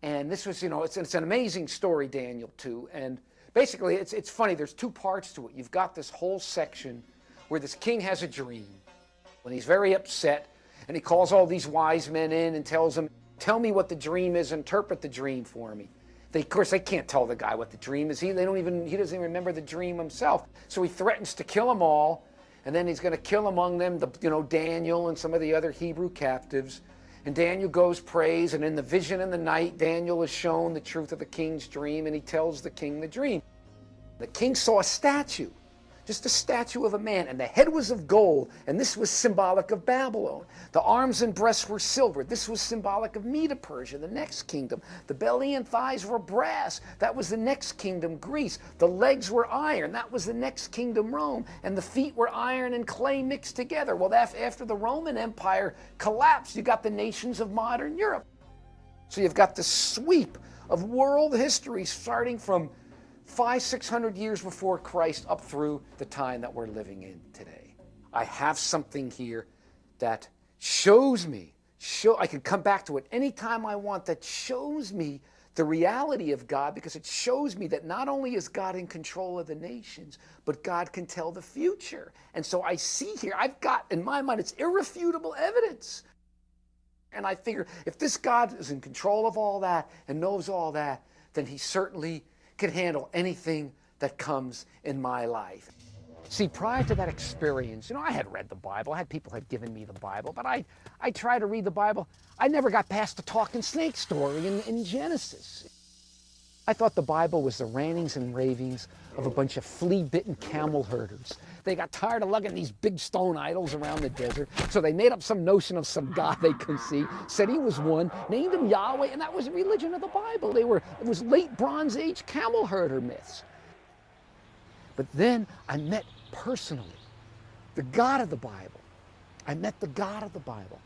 Speaker 28: And this was, it's an amazing story, Daniel 2. And basically, it's funny. There's two parts to it. You've got this whole section where this king has a dream. And he's very upset. And he calls all these wise men in and tells them, tell me what the dream is, interpret the dream for me. Of course, they can't tell the guy what the dream is. He doesn't even remember the dream himself. So he threatens to kill them all. And then he's going to kill among them, Daniel and some of the other Hebrew captives. And Daniel goes, prays, and in the vision in the night, Daniel is shown the truth of the king's dream, and he tells the king the dream. The king saw a statue, just a statue of a man, and the head was of gold, and this was symbolic of Babylon. The arms and breasts were silver. This was symbolic of Medo-Persia, the next kingdom. The belly and thighs were brass. That was the next kingdom, Greece. The legs were iron. That was the next kingdom, Rome. And the feet were iron and clay mixed together. Well, after the Roman Empire collapsed, you got the nations of modern Europe. So you've got the sweep of world history starting from 500-600 years before Christ up through the time that we're living in today. I have something here that shows me, I can come back to it anytime I want, that shows me the reality of God, because it shows me that not only is God in control of the nations, but God can tell the future. And so I see here, I've got, in my mind, it's irrefutable evidence. And I figure, if this God is in control of all that and knows all that, then he certainly can handle anything that comes in my life. See, prior to that experience, I had read the Bible. People had given me the Bible, but I tried to read the Bible. I never got past the talking snake story in Genesis. I thought the Bible was the rantings and ravings of a bunch of flea-bitten camel herders. They got tired of lugging these big stone idols around the desert, so they made up some notion of some God they could see, said he was one, named him Yahweh, and that was the religion of the Bible. It was late Bronze Age camel herder myths. But then I met personally the God of the Bible. I met the God of the Bible.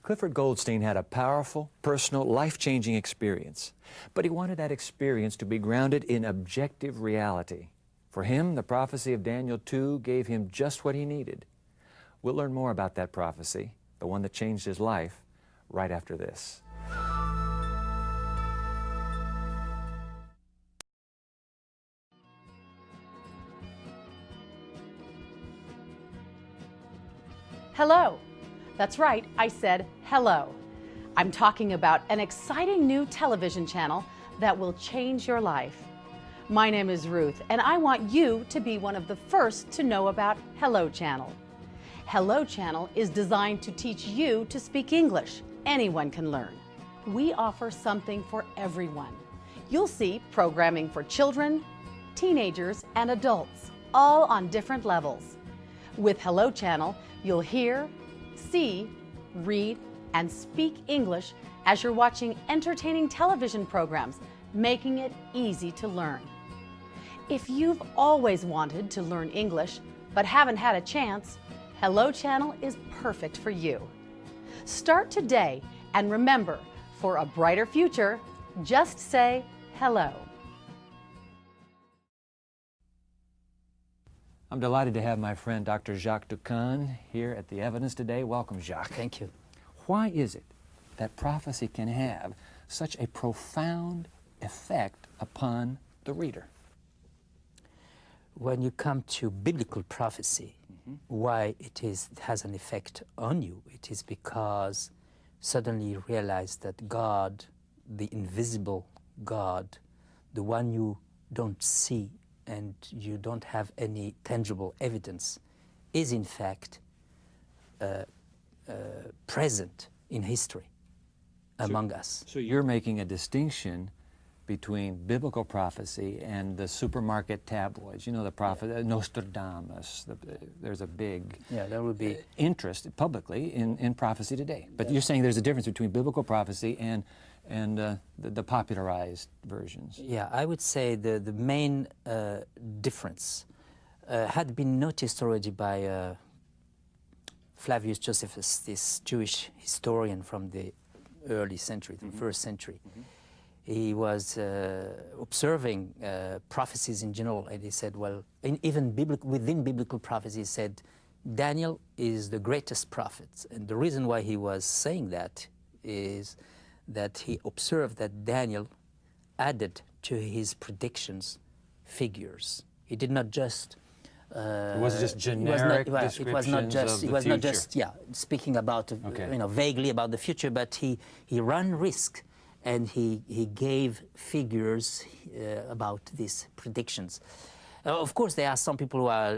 Speaker 2: Clifford Goldstein had a powerful, personal, life-changing experience, but he wanted that experience to be grounded in objective reality. For him, the prophecy of Daniel 2 gave him just what he needed. We'll learn more about that prophecy, the one that changed his life, right after this.
Speaker 1: Hello. That's right, I said hello. I'm talking about an exciting new television channel that will change your life. My name is Ruth, and I want you to be one of the first to know about Hello Channel. Hello Channel is designed to teach you to speak English. Anyone can learn. We offer something for everyone. You'll see programming for children, teenagers, and adults, all on different levels. With Hello Channel, you'll hear, see, read, and speak English as you're watching entertaining television programs, making it easy to learn. If you've always wanted to learn English but haven't had a chance, Hello Channel is perfect for you. Start today, and remember, for a brighter future, just say hello.
Speaker 2: I'm delighted to have my friend Dr. Jacques Ducan here at the Evidence today. Welcome, Jacques.
Speaker 3: Thank you.
Speaker 2: Why is it that prophecy can have such a profound effect upon the reader?
Speaker 3: When you come to biblical prophecy, why it has an effect on you, it is because suddenly you realize that God, the invisible God, the one you don't see and you don't have any tangible evidence, is in fact present in history among us.
Speaker 2: So you're making a distinction between biblical prophecy and the supermarket tabloids. You know, the prophet, Nostradamus, there's a big
Speaker 3: there would be
Speaker 2: interest publicly in prophecy today. But you're saying there's a difference between biblical prophecy and the popularized versions.
Speaker 3: Yeah, I would say the main difference had been noticed already by Flavius Josephus, this Jewish historian from the early century, the first century. He was observing prophecies in general, and he said, well, even within biblical prophecy, he said, Daniel is the greatest prophet. And the reason why he was saying that is that he observed that Daniel added to his predictions figures. He did not just...
Speaker 2: it wasn't just generic descriptions
Speaker 3: it was not just,
Speaker 2: of
Speaker 3: it was
Speaker 2: the
Speaker 3: not
Speaker 2: future.
Speaker 3: just speaking about vaguely about the future, but he ran risk, and he gave figures about these predictions. Of course, there are some people who are,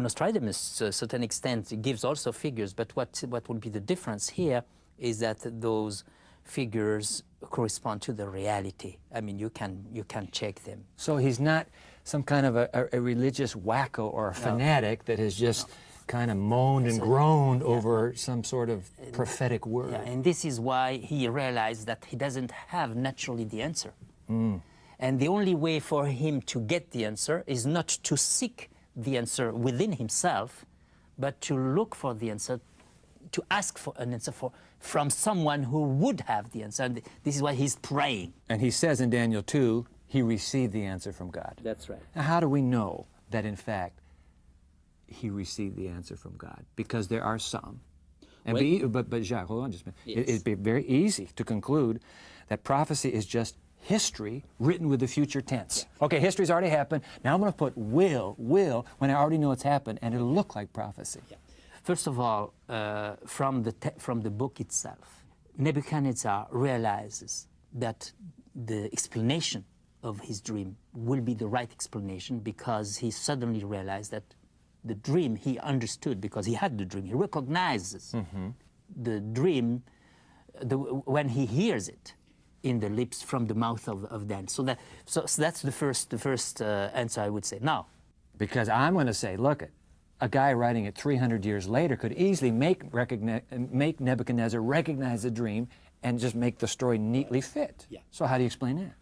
Speaker 3: Nostradamus to a certain extent gives also figures, but what would be the difference here is that those figures correspond to the reality. I mean, you can check them.
Speaker 2: So he's not some kind of a religious wacko or a fanatic that has just kind of moaned and groaned over some sort of prophetic word.
Speaker 3: Yeah, and this is why he realized that he doesn't have naturally the answer. And the only way for him to get the answer is not to seek the answer within himself, but to look for the answer, to ask for an answer from someone who would have the answer. And this is why he's praying.
Speaker 2: And he says in Daniel 2, he received the answer from God.
Speaker 3: That's right.
Speaker 2: Now, how do we know that, in fact, he received the answer from God? Because there are some. And but Jacques, hold on just a minute.
Speaker 3: Yes.
Speaker 2: It'd be very easy to conclude that prophecy is just history written with the future tense. Yeah. Okay, history's already happened. Now I'm going to put will, when I already know it's happened, and it'll look like prophecy.
Speaker 3: Yeah. First of all, from the book itself, Nebuchadnezzar realizes that the explanation of his dream will be the right explanation, because he suddenly realized that the dream he understood, because he had the dream, he recognizes the dream when he hears it in the lips from the mouth of Daniel. So that's the first answer I would say. Now,
Speaker 2: because I'm going to say, look, a guy writing it 300 years later could easily make Nebuchadnezzar recognize the dream and just make the story neatly fit.
Speaker 3: Yeah.
Speaker 2: So how do you explain that?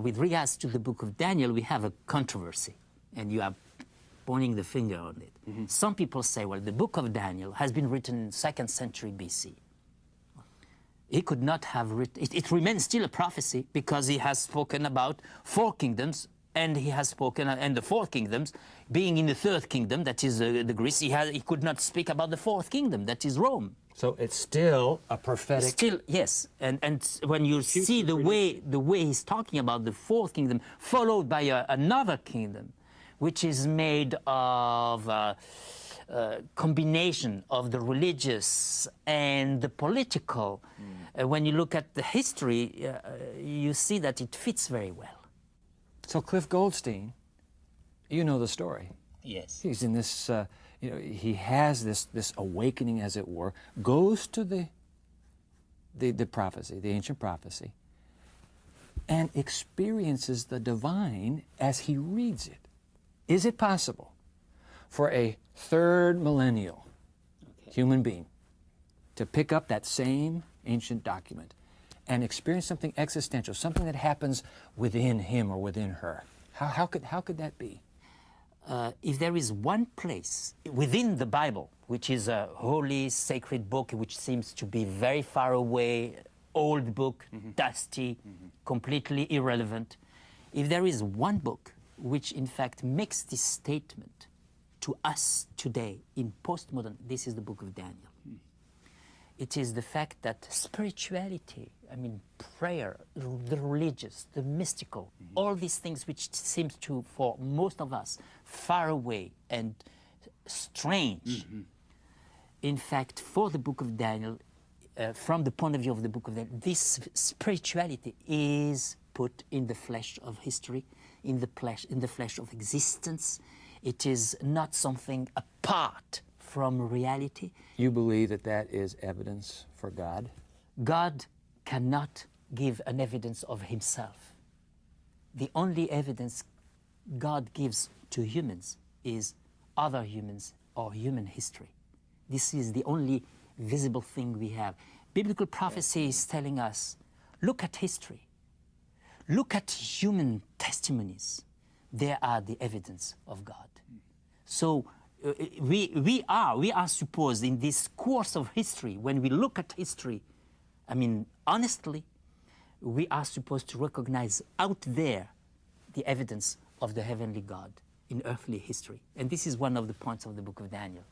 Speaker 3: With regards to the book of Daniel, we have a controversy, and you are pointing the finger on it. Some people say, well, the book of Daniel has been written in 2nd century BC. He could not have written, it remains still a prophecy, because he has spoken about 4 kingdoms, and he has spoken, and the 4 kingdoms being in the 3rd kingdom, that is the Greece, he could not speak about the 4th kingdom, that is Rome.
Speaker 2: So it's still a prophetic...
Speaker 3: Still, yes, and when you see the way he's talking about the 4th kingdom, followed by another kingdom, which is made of combination of the religious and the political. When you look at the history, you see that it fits very well.
Speaker 2: So Cliff Goldstein, you know the story.
Speaker 3: Yes.
Speaker 2: He's in this, he has this awakening, as it were, goes to the prophecy, the ancient prophecy, and experiences the divine as he reads it. Is it possible for a 3rd millennial human being to pick up that same ancient document and experience something existential, something that happens within him or within her? How could that be?
Speaker 3: If there is one place within the Bible, which is a holy, sacred book, which seems to be very far away, old book, dusty, completely irrelevant, if there is one book which in fact makes this statement to us today in postmodern, this is the book of Daniel. It is the fact that spirituality, I mean prayer, the religious, the mystical, all these things which seems to, for most of us, far away and strange. In fact, for the book of Daniel, from the point of view of the book of Daniel, this spirituality is put in the flesh of history, in the flesh of existence. It is not something apart from reality.
Speaker 2: You believe that that is evidence for God?
Speaker 3: God cannot give an evidence of himself. The only evidence God gives to humans is other humans or human history. This is the only visible thing we have. Biblical prophecy is telling us, look at history. Look at human testimonies. They are the evidence of God. So we are supposed in this course of history, when we look at history, I mean, honestly, we are supposed to recognize out there the evidence of the heavenly God in earthly history. And this is one of the points of the book of Daniel.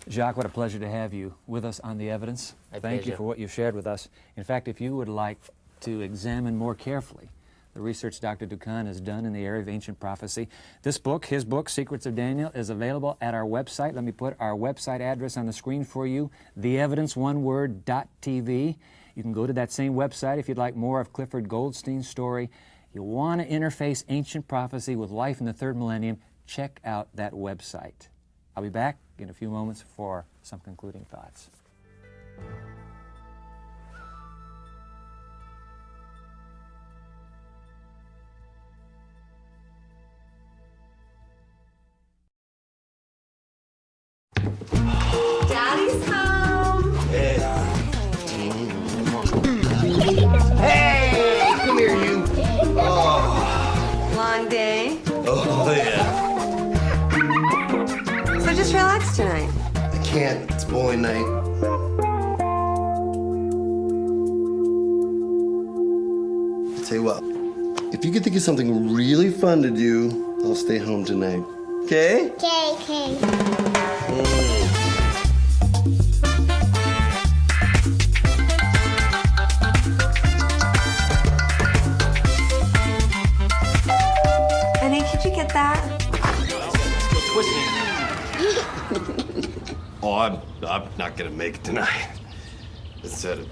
Speaker 2: Jacques, what a pleasure to have you with us on The Evidence. Thank you for what you've shared with us. In fact, if you would like to examine more carefully the research Dr. Dukan has done in the area of ancient prophecy, this book, his book, Secrets of Daniel, is available at our website. Let me put our website address on the screen for you, theevidenceoneword.tv. You can go to that same website if you'd like more of Clifford Goldstein's story. You want to interface ancient prophecy with life in the third millennium, check out that website. I'll be back in a few moments for some concluding thoughts.
Speaker 23: Daddy's home.
Speaker 21: Hey, come here, you. Oh,
Speaker 23: Long day.
Speaker 21: oh yeah.
Speaker 23: So just relax tonight.
Speaker 21: I can't. It's bowling night. I'll tell you what. If you could think of something really fun to do, I'll stay home tonight. Okay?
Speaker 26: Okay.
Speaker 23: Honey, could you get that?
Speaker 21: Oh, I'm not gonna make it tonight. It's a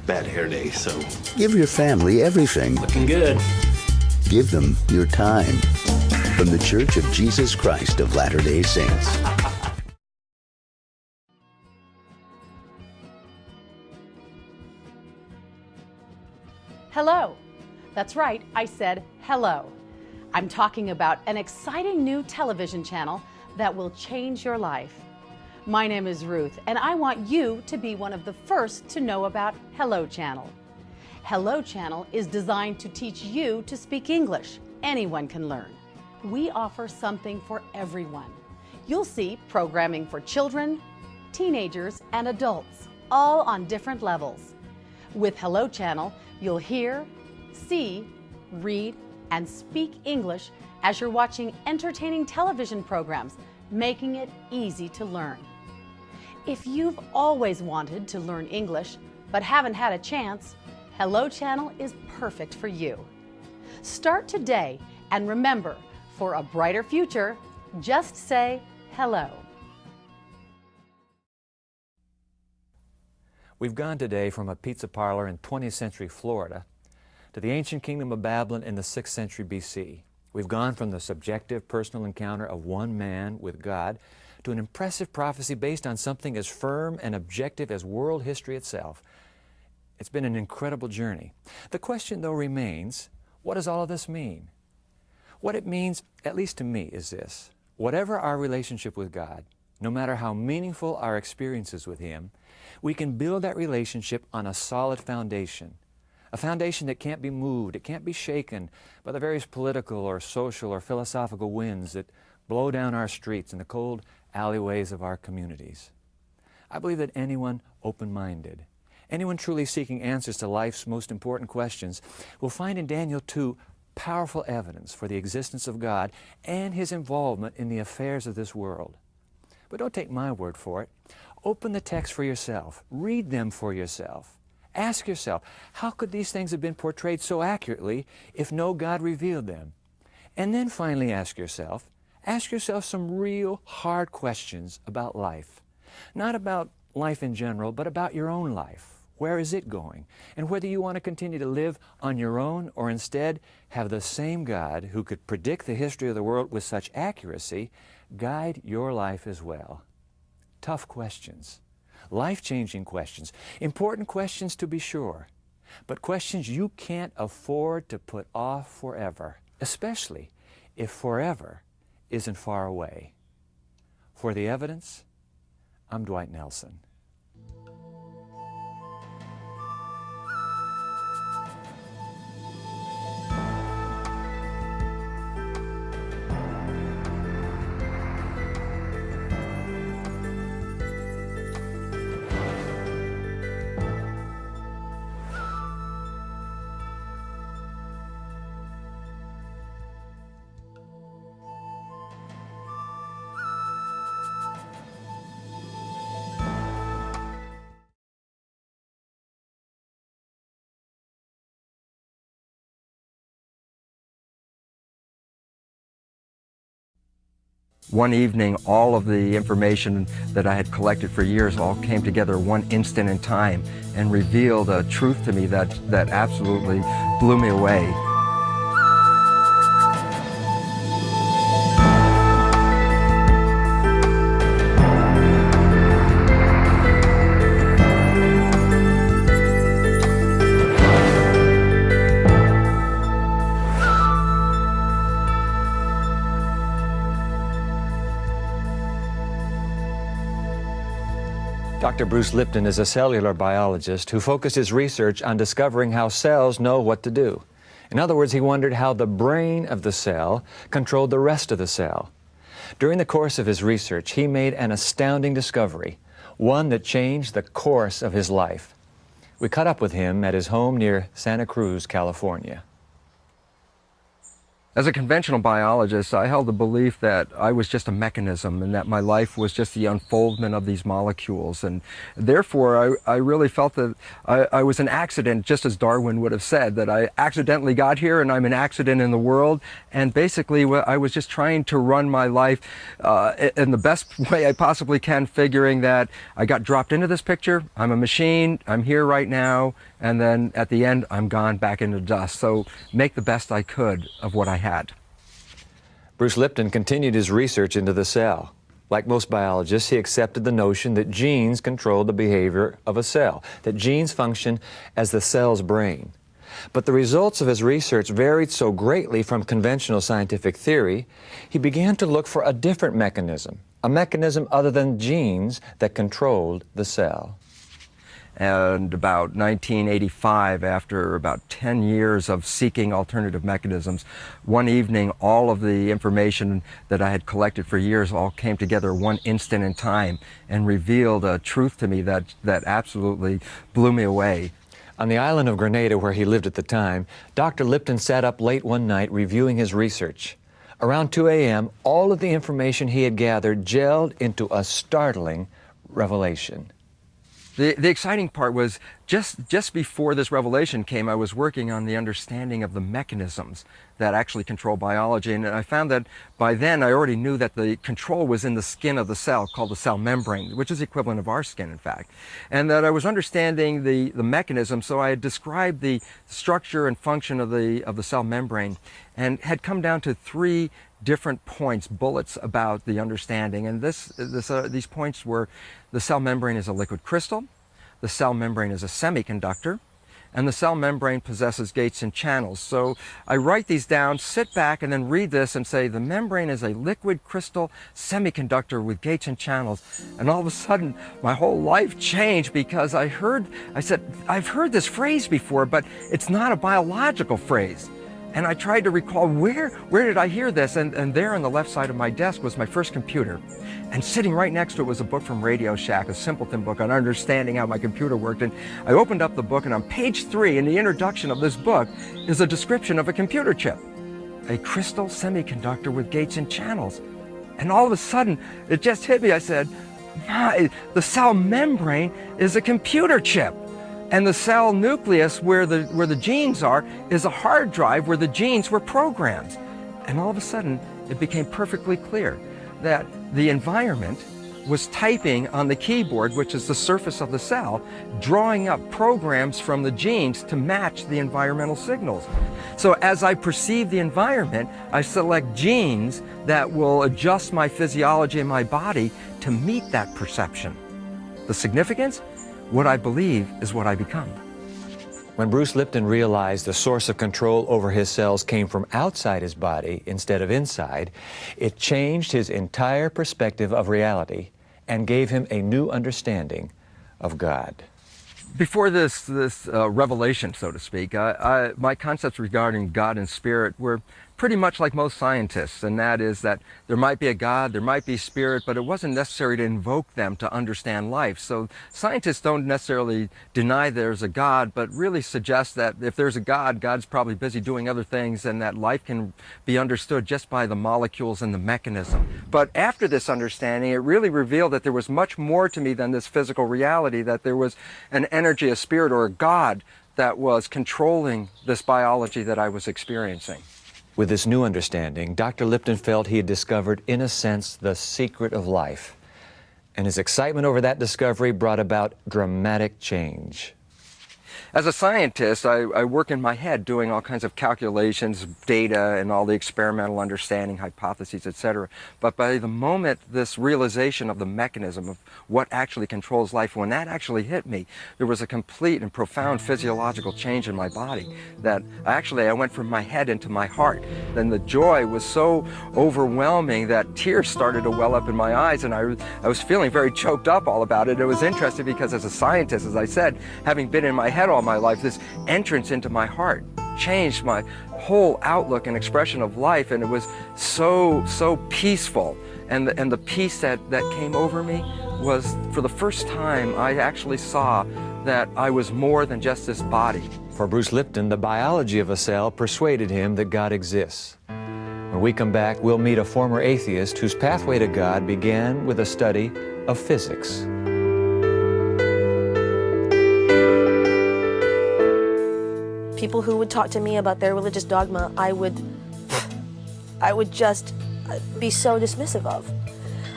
Speaker 21: bad hair day, so.
Speaker 27: Give your family everything.
Speaker 21: Looking good.
Speaker 27: Give them your time. From the Church of Jesus Christ of Latter-day Saints.
Speaker 1: Hello. That's right, I said hello. I'm talking about an exciting new television channel that will change your life. My name is Ruth, and I want you to be one of the first to know about Hello Channel. Hello Channel is designed to teach you to speak English. Anyone can learn. We offer something for everyone. You'll see programming for children, teenagers, and adults, all on different levels. With Hello Channel, you'll hear, see, read, and speak English as you're watching entertaining television programs, making it easy to learn. If you've always wanted to learn English but haven't had a chance, Hello Channel is perfect for you. Start today, and remember, for a brighter future, just say hello.
Speaker 2: We've gone today from a pizza parlor in 20th century Florida to the ancient kingdom of Babylon in the 6th century BC. We've gone from the subjective personal encounter of one man with God to an impressive prophecy based on something as firm and objective as world history itself. It's been an incredible journey. The question, though, remains, what does all of this mean? What it means, at least to me, is this. Whatever our relationship with God, no matter how meaningful our experiences with Him, we can build that relationship on a solid foundation, a foundation that can't be moved, it can't be shaken by the various political or social or philosophical winds that blow down our streets and the cold alleyways of our communities. I believe that anyone open-minded, anyone truly seeking answers to life's most important questions, will find in Daniel 2 powerful evidence for the existence of God and His involvement in the affairs of this world. But don't take my word for it. Open the text for yourself. Read them for yourself. Ask yourself, how could these things have been portrayed so accurately if no God revealed them? And then finally ask yourself some real hard questions about life. Not about life in general, but about your own life. Where is it going? And whether you want to continue to live on your own or instead have the same God who could predict the history of the world with such accuracy guide your life as well. Tough questions, life-changing questions, important questions to be sure, but questions you can't afford to put off forever, especially if forever isn't far away. For the evidence, I'm Dwight Nelson.
Speaker 5: One evening, all of the information that I had collected for years all came together one instant in time and revealed a truth to me that absolutely blew me away.
Speaker 2: Dr. Bruce Lipton is a cellular biologist who focused his research on discovering how cells know what to do. In other words, he wondered how the brain of the cell controlled the rest of the cell. During the course of his research, he made an astounding discovery, one that changed the course of his life. We caught up with him at his home near Santa Cruz, California.
Speaker 5: As a conventional biologist, I held the belief that I was just a mechanism and that my life was just the unfoldment of these molecules. And therefore, I really felt that I was an accident, just as Darwin would have said, that I accidentally got here and I'm an accident in the world. And basically, I was just trying to run my life in the best way I possibly can, figuring that I got dropped into this picture, I'm a machine, I'm here right now, and then at the end, I'm gone back into dust. So make the best I could of what I had.
Speaker 2: Bruce Lipton continued his research into the cell. Like most biologists, he accepted the notion that genes control the behavior of a cell, that genes function as the cell's brain. But the results of his research varied so greatly from conventional scientific theory, he began to look for a different mechanism, a mechanism other than genes that controlled the cell.
Speaker 5: And about 1985, after about 10 years of seeking alternative mechanisms, one evening all of the information that I had collected for years all came together one instant in time and revealed a truth to me that absolutely blew me away.
Speaker 2: On the island of Grenada, where he lived at the time, Dr. Lipton sat up late one night reviewing his research. Around 2 a.m., all of the information he had gathered gelled into a startling revelation.
Speaker 5: The exciting part was just before this revelation came, I was working on the understanding of the mechanisms that actually control biology, and I found that by then I already knew that the control was in the skin of the cell, called the cell membrane, which is the equivalent of our skin, in fact, and that I was understanding the mechanism. So I had described the structure and function of the cell membrane, and had come down to 3 different points, bullets about the understanding. And these points were: the cell membrane is a liquid crystal, the cell membrane is a semiconductor, and the cell membrane possesses gates and channels. So I write these down, sit back, and then read this and say, the membrane is a liquid crystal semiconductor with gates and channels. And all of a sudden, my whole life changed, because I said, I've heard this phrase before, but it's not a biological phrase. And I tried to recall where did I hear this? And there on the left side of my desk was my first computer. And sitting right next to it was a book from Radio Shack, a simpleton book on understanding how my computer worked. And I opened up the book, and on page 3 in the introduction of this book is a description of a computer chip. A crystal semiconductor with gates and channels. And all of a sudden, it just hit me. I said, the cell membrane is a computer chip. And the cell nucleus, where the genes are, is a hard drive where the genes were programs. And all of a sudden, it became perfectly clear that the environment was typing on the keyboard, which is the surface of the cell, drawing up programs from the genes to match the environmental signals. So as I perceive the environment, I select genes that will adjust my physiology and my body to meet that perception. The significance? What I believe is what I become.
Speaker 2: When Bruce Lipton realized the source of control over his cells came from outside his body instead of inside, it changed his entire perspective of reality and gave him a new understanding of God.
Speaker 5: Before this revelation, so to speak, my concepts regarding God and spirit were pretty much like most scientists, and that is that there might be a God, there might be spirit, but it wasn't necessary to invoke them to understand life. So scientists don't necessarily deny there's a God, but really suggest that if there's a God, God's probably busy doing other things, and that life can be understood just by the molecules and the mechanism. But after this understanding, it really revealed that there was much more to me than this physical reality, that there was an energy, a spirit, or a God that was controlling this biology that I was experiencing.
Speaker 2: With this new understanding, Dr. Lipton felt he had discovered, in a sense, the secret of life. And his excitement over that discovery brought about dramatic change.
Speaker 5: As a scientist, I work in my head doing all kinds of calculations, data, and all the experimental understanding, hypotheses, etc. But by the moment this realization of the mechanism of what actually controls life, when that actually hit me, there was a complete and profound physiological change in my body that I went from my head into my heart. Then the joy was so overwhelming that tears started to well up in my eyes, and I was feeling very choked up all about it. It was interesting because as a scientist, as I said, having been in my head all my life, this entrance into my heart changed my whole outlook and expression of life, and it was so peaceful. And the peace that came over me was, for the first time, I actually saw that I was more than just this body.
Speaker 2: For Bruce Lipton, the biology of a cell persuaded him that God exists. When we come back, we'll meet a former atheist whose pathway to God began with a study of physics.
Speaker 4: People who would talk to me about their religious dogma, I would just be so dismissive of.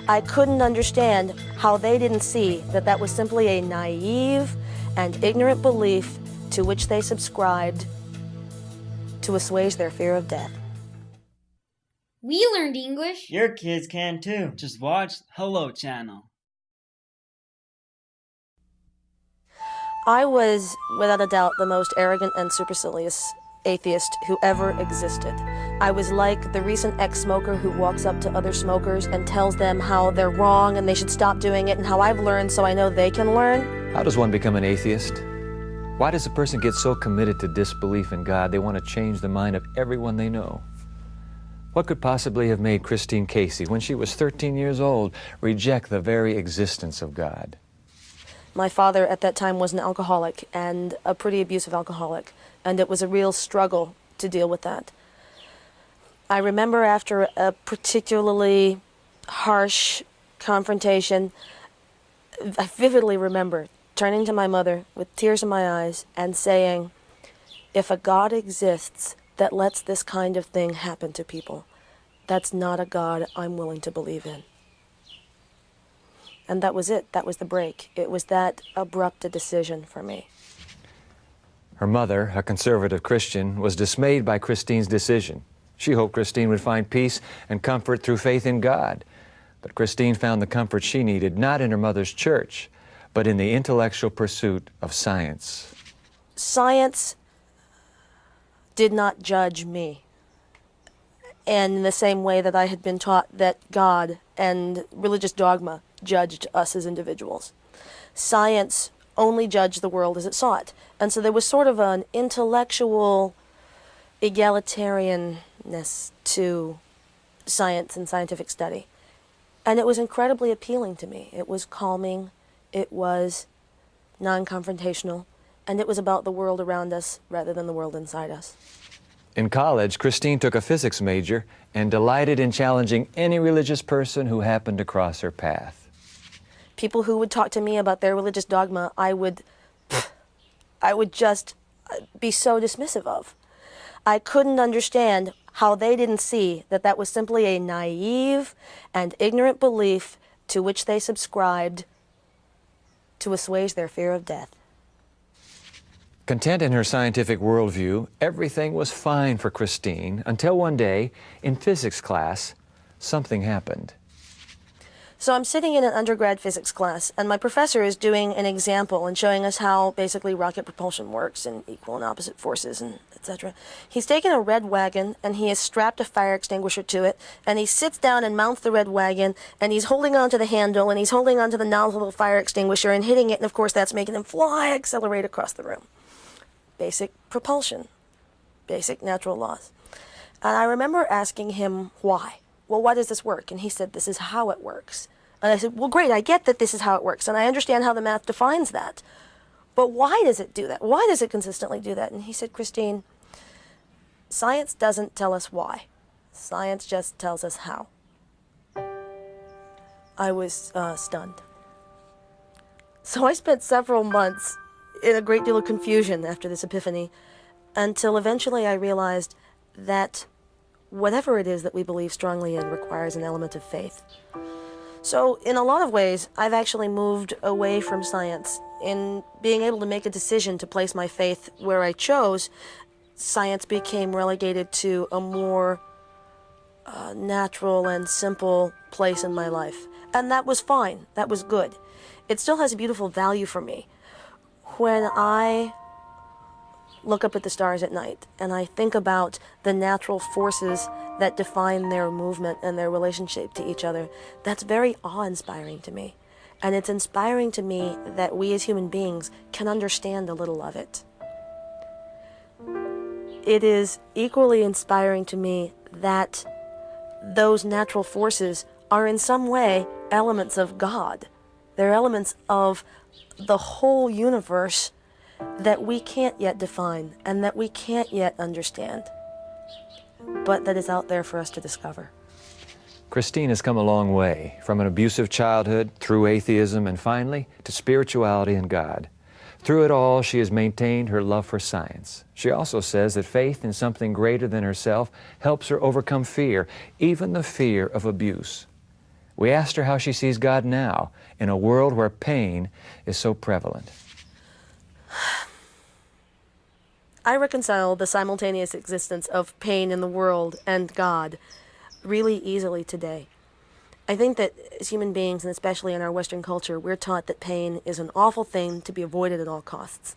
Speaker 4: I couldn't understand how they didn't see that that was simply a naive and ignorant belief to which they subscribed to assuage their fear of death.
Speaker 6: We learned English.
Speaker 7: Your kids can too. Just watch Hello Channel.
Speaker 4: I was, without a doubt, the most arrogant and supercilious atheist who ever existed. I was like the recent ex-smoker who walks up to other smokers and tells them how they're wrong and they should stop doing it, and how I've learned so I know they can learn.
Speaker 2: How does one become an atheist? Why does a person get so committed to disbelief in God they want to change the mind of everyone they know? What could possibly have made Christine Casey, when she was 13 years old, reject the very existence of God?
Speaker 4: My father at that time was an alcoholic, and a pretty abusive alcoholic, and it was a real struggle to deal with that. I remember after a particularly harsh confrontation, I vividly remember turning to my mother with tears in my eyes and saying, "If a God exists that lets this kind of thing happen to people, that's not a God I'm willing to believe in." And that was it. That was the break. It was that abrupt a decision for me.
Speaker 2: Her mother, a conservative Christian, was dismayed by Christine's decision. She hoped Christine would find peace and comfort through faith in God. But Christine found the comfort she needed not in her mother's church, but in the intellectual pursuit of science.
Speaker 4: Science did not judge me. And in the same way that I had been taught that God and religious dogma judged us as individuals. Science only judged the world as it saw it. And so there was sort of an intellectual egalitarianness to science and scientific study. And it was incredibly appealing to me. It was calming, it was non-confrontational, and it was about the world around us rather than the world inside us.
Speaker 2: In college, Christine took a physics major and delighted in challenging any religious person who happened to cross her path.
Speaker 4: People who would talk to me about their religious dogma, I would just be so dismissive of. I couldn't understand how they didn't see that that was simply a naive and ignorant belief to which they subscribed to assuage their fear of death.
Speaker 2: Content in her scientific worldview, everything was fine for Christine until one day, in physics class, something happened.
Speaker 4: So I'm sitting in an undergrad physics class, and my professor is doing an example and showing us how basically rocket propulsion works and equal and opposite forces and etc. He's taken a red wagon, and he has strapped a fire extinguisher to it, and he sits down and mounts the red wagon, and he's holding onto the handle, and he's holding onto the nozzle of the fire extinguisher and hitting it, and of course that's making him accelerate across the room. Basic propulsion, basic natural laws. And I remember asking him why. Well, why does this work? And he said, this is how it works. And I said, well, great, I get that this is how it works, and I understand how the math defines that. But why does it do that? Why does it consistently do that? And he said, Christine, science doesn't tell us why. Science just tells us how. I was stunned. So I spent several months in a great deal of confusion after this epiphany, until eventually I realized that whatever it is that we believe strongly in requires an element of faith. So in a lot of ways, I've actually moved away from science. In being able to make a decision to place my faith where I chose, science became relegated to a more natural and simple place in my life. And that was fine. That was good. It still has a beautiful value for me. When I look up at the stars at night and I think about the natural forces that define their movement and their relationship to each other, that's very awe-inspiring to me. And it's inspiring to me that we as human beings can understand a little of it. It is equally inspiring to me that those natural forces are in some way elements of God. They're elements of the whole universe that we can't yet define and that we can't yet understand, but that is out there for us to discover.
Speaker 2: Christine has come a long way, from an abusive childhood, through atheism, and finally to spirituality and God. Through it all, she has maintained her love for science. She also says that faith in something greater than herself helps her overcome fear, even the fear of abuse. We asked her how she sees God now, in a world where pain is so prevalent.
Speaker 4: I reconcile the simultaneous existence of pain in the world and God really easily today. I think that as human beings, and especially in our Western culture, we're taught that pain is an awful thing to be avoided at all costs,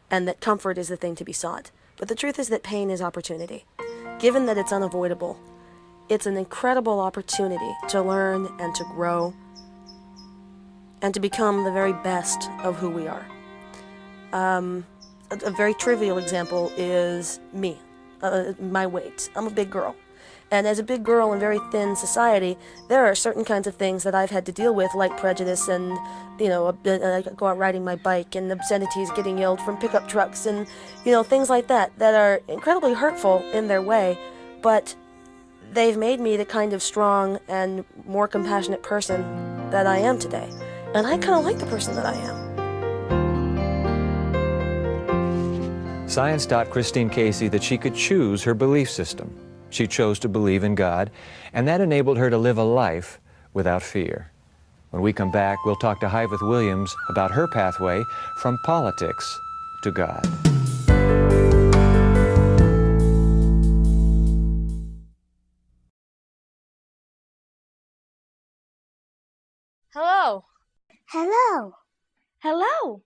Speaker 4: and that comfort is the thing to be sought. But the truth is that pain is opportunity. Given that it's unavoidable, it's an incredible opportunity to learn and to grow and to become the very best of who we are. A very trivial example is me, my weight. I'm a big girl. And as a big girl in very thin society, there are certain kinds of things that I've had to deal with, like prejudice and, I go out riding my bike and obscenities getting yelled from pickup trucks and, things like that are incredibly hurtful in their way, but they've made me the kind of strong and more compassionate person that I am today. And I kind of like the person that I am.
Speaker 2: Science taught Christine Casey that she could choose her belief system. She chose to believe in God, and that enabled her to live a life without fear. When we come back, we'll talk to Hyveth Williams about her pathway from politics to God.
Speaker 26: Hello. Hello.
Speaker 6: Hello.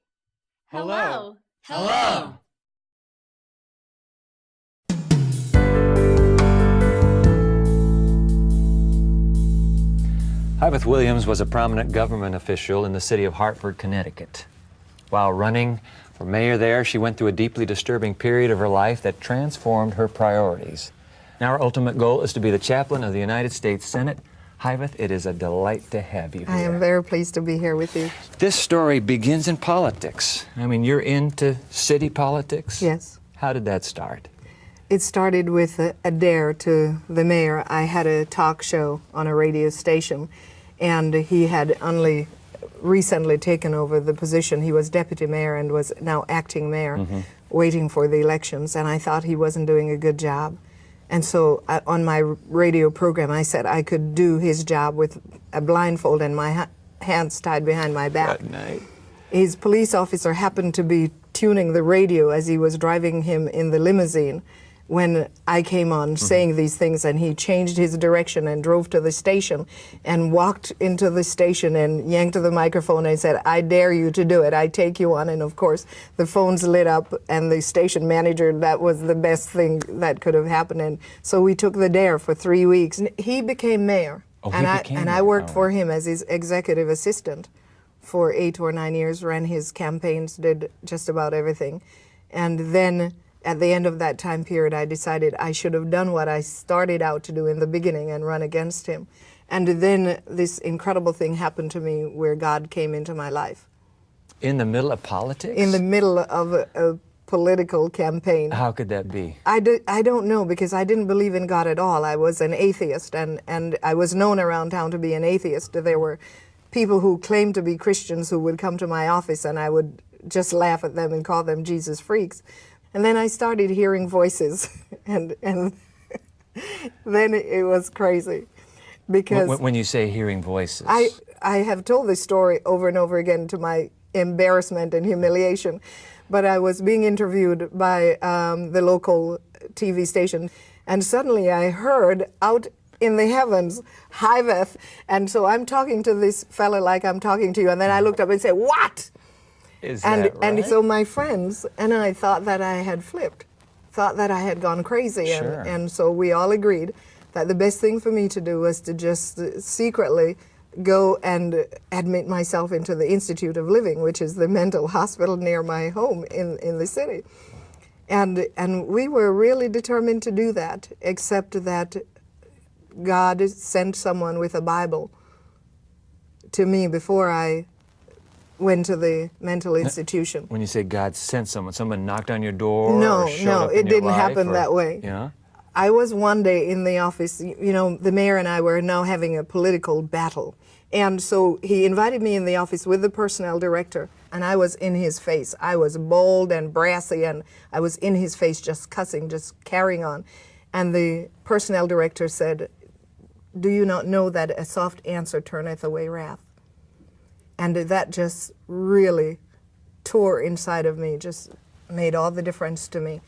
Speaker 26: Hello.
Speaker 6: Hello.
Speaker 2: Hiveth Williams was a prominent government official in the city of Hartford, Connecticut. While running for mayor there, she went through a deeply disturbing period of her life that transformed her priorities. Now her ultimate goal is to be the chaplain of the United States Senate. Hiveth, it is a delight to have you here.
Speaker 8: I am very pleased to be here with you.
Speaker 2: This story begins in politics. I mean, you're into city politics?
Speaker 8: Yes.
Speaker 2: How did that start?
Speaker 8: It started with a dare to the mayor. I had a talk show on a radio station, and he had only recently taken over the position. He was deputy mayor and was now acting mayor, waiting for the elections, and I thought he wasn't doing a good job. And so on my radio program, I said I could do his job with a blindfold and my hands tied behind my back.
Speaker 2: That night.
Speaker 8: His police officer happened to be tuning the radio as he was driving him in the limousine when I came on saying these things, and he changed his direction and drove to the station and walked into the station and yanked the microphone and said, "I dare you to do it. I take you on." And of course, the phones lit up, and the station manager, that was the best thing that could have happened. And so we took the dare for 3 weeks. He became mayor, and I worked for him as his executive assistant for 8 or 9 years, ran his campaigns, did just about everything. And then at the end of that time period, I decided I should have done what I started out to do in the beginning and run against him. And then this incredible thing happened to me where God came into my life.
Speaker 2: In the middle of politics?
Speaker 8: In the middle of a political campaign.
Speaker 2: How could that be?
Speaker 8: I don't know, because I didn't believe in God at all. I was an atheist, and I was known around town to be an atheist. There were people who claimed to be Christians who would come to my office, and I would just laugh at them and call them Jesus freaks. And then I started hearing voices, and then it was crazy. Because
Speaker 2: when you say hearing voices,
Speaker 8: I have told this story over and over again to my embarrassment and humiliation, but I was being interviewed by the local TV station, and suddenly I heard out in the heavens, Hiveth, and so I'm talking to this fella like I'm talking to you, and then I looked up and said, "What?" And so my friends and I thought that I had flipped, thought that I had gone crazy.
Speaker 2: Sure.
Speaker 8: And so we all agreed that the best thing for me to do was to just secretly go and admit myself into the Institute of Living, which is the mental hospital near my home in the city. And we were really determined to do that, except that God sent someone with a Bible to me before I went to the mental institution.
Speaker 2: When you say God sent someone knocked on your door?
Speaker 8: No, it didn't happen
Speaker 2: or,
Speaker 8: that way.
Speaker 2: Yeah?
Speaker 8: I was one day in the office, you know, the mayor and I were now having a political battle. And so he invited me in the office with the personnel director, and I was in his face. I was bold and brassy, and I was in his face just cussing, just carrying on. And the personnel director said, "Do you not know that a soft answer turneth away wrath?" And that just really tore inside of me, just made all the difference to me.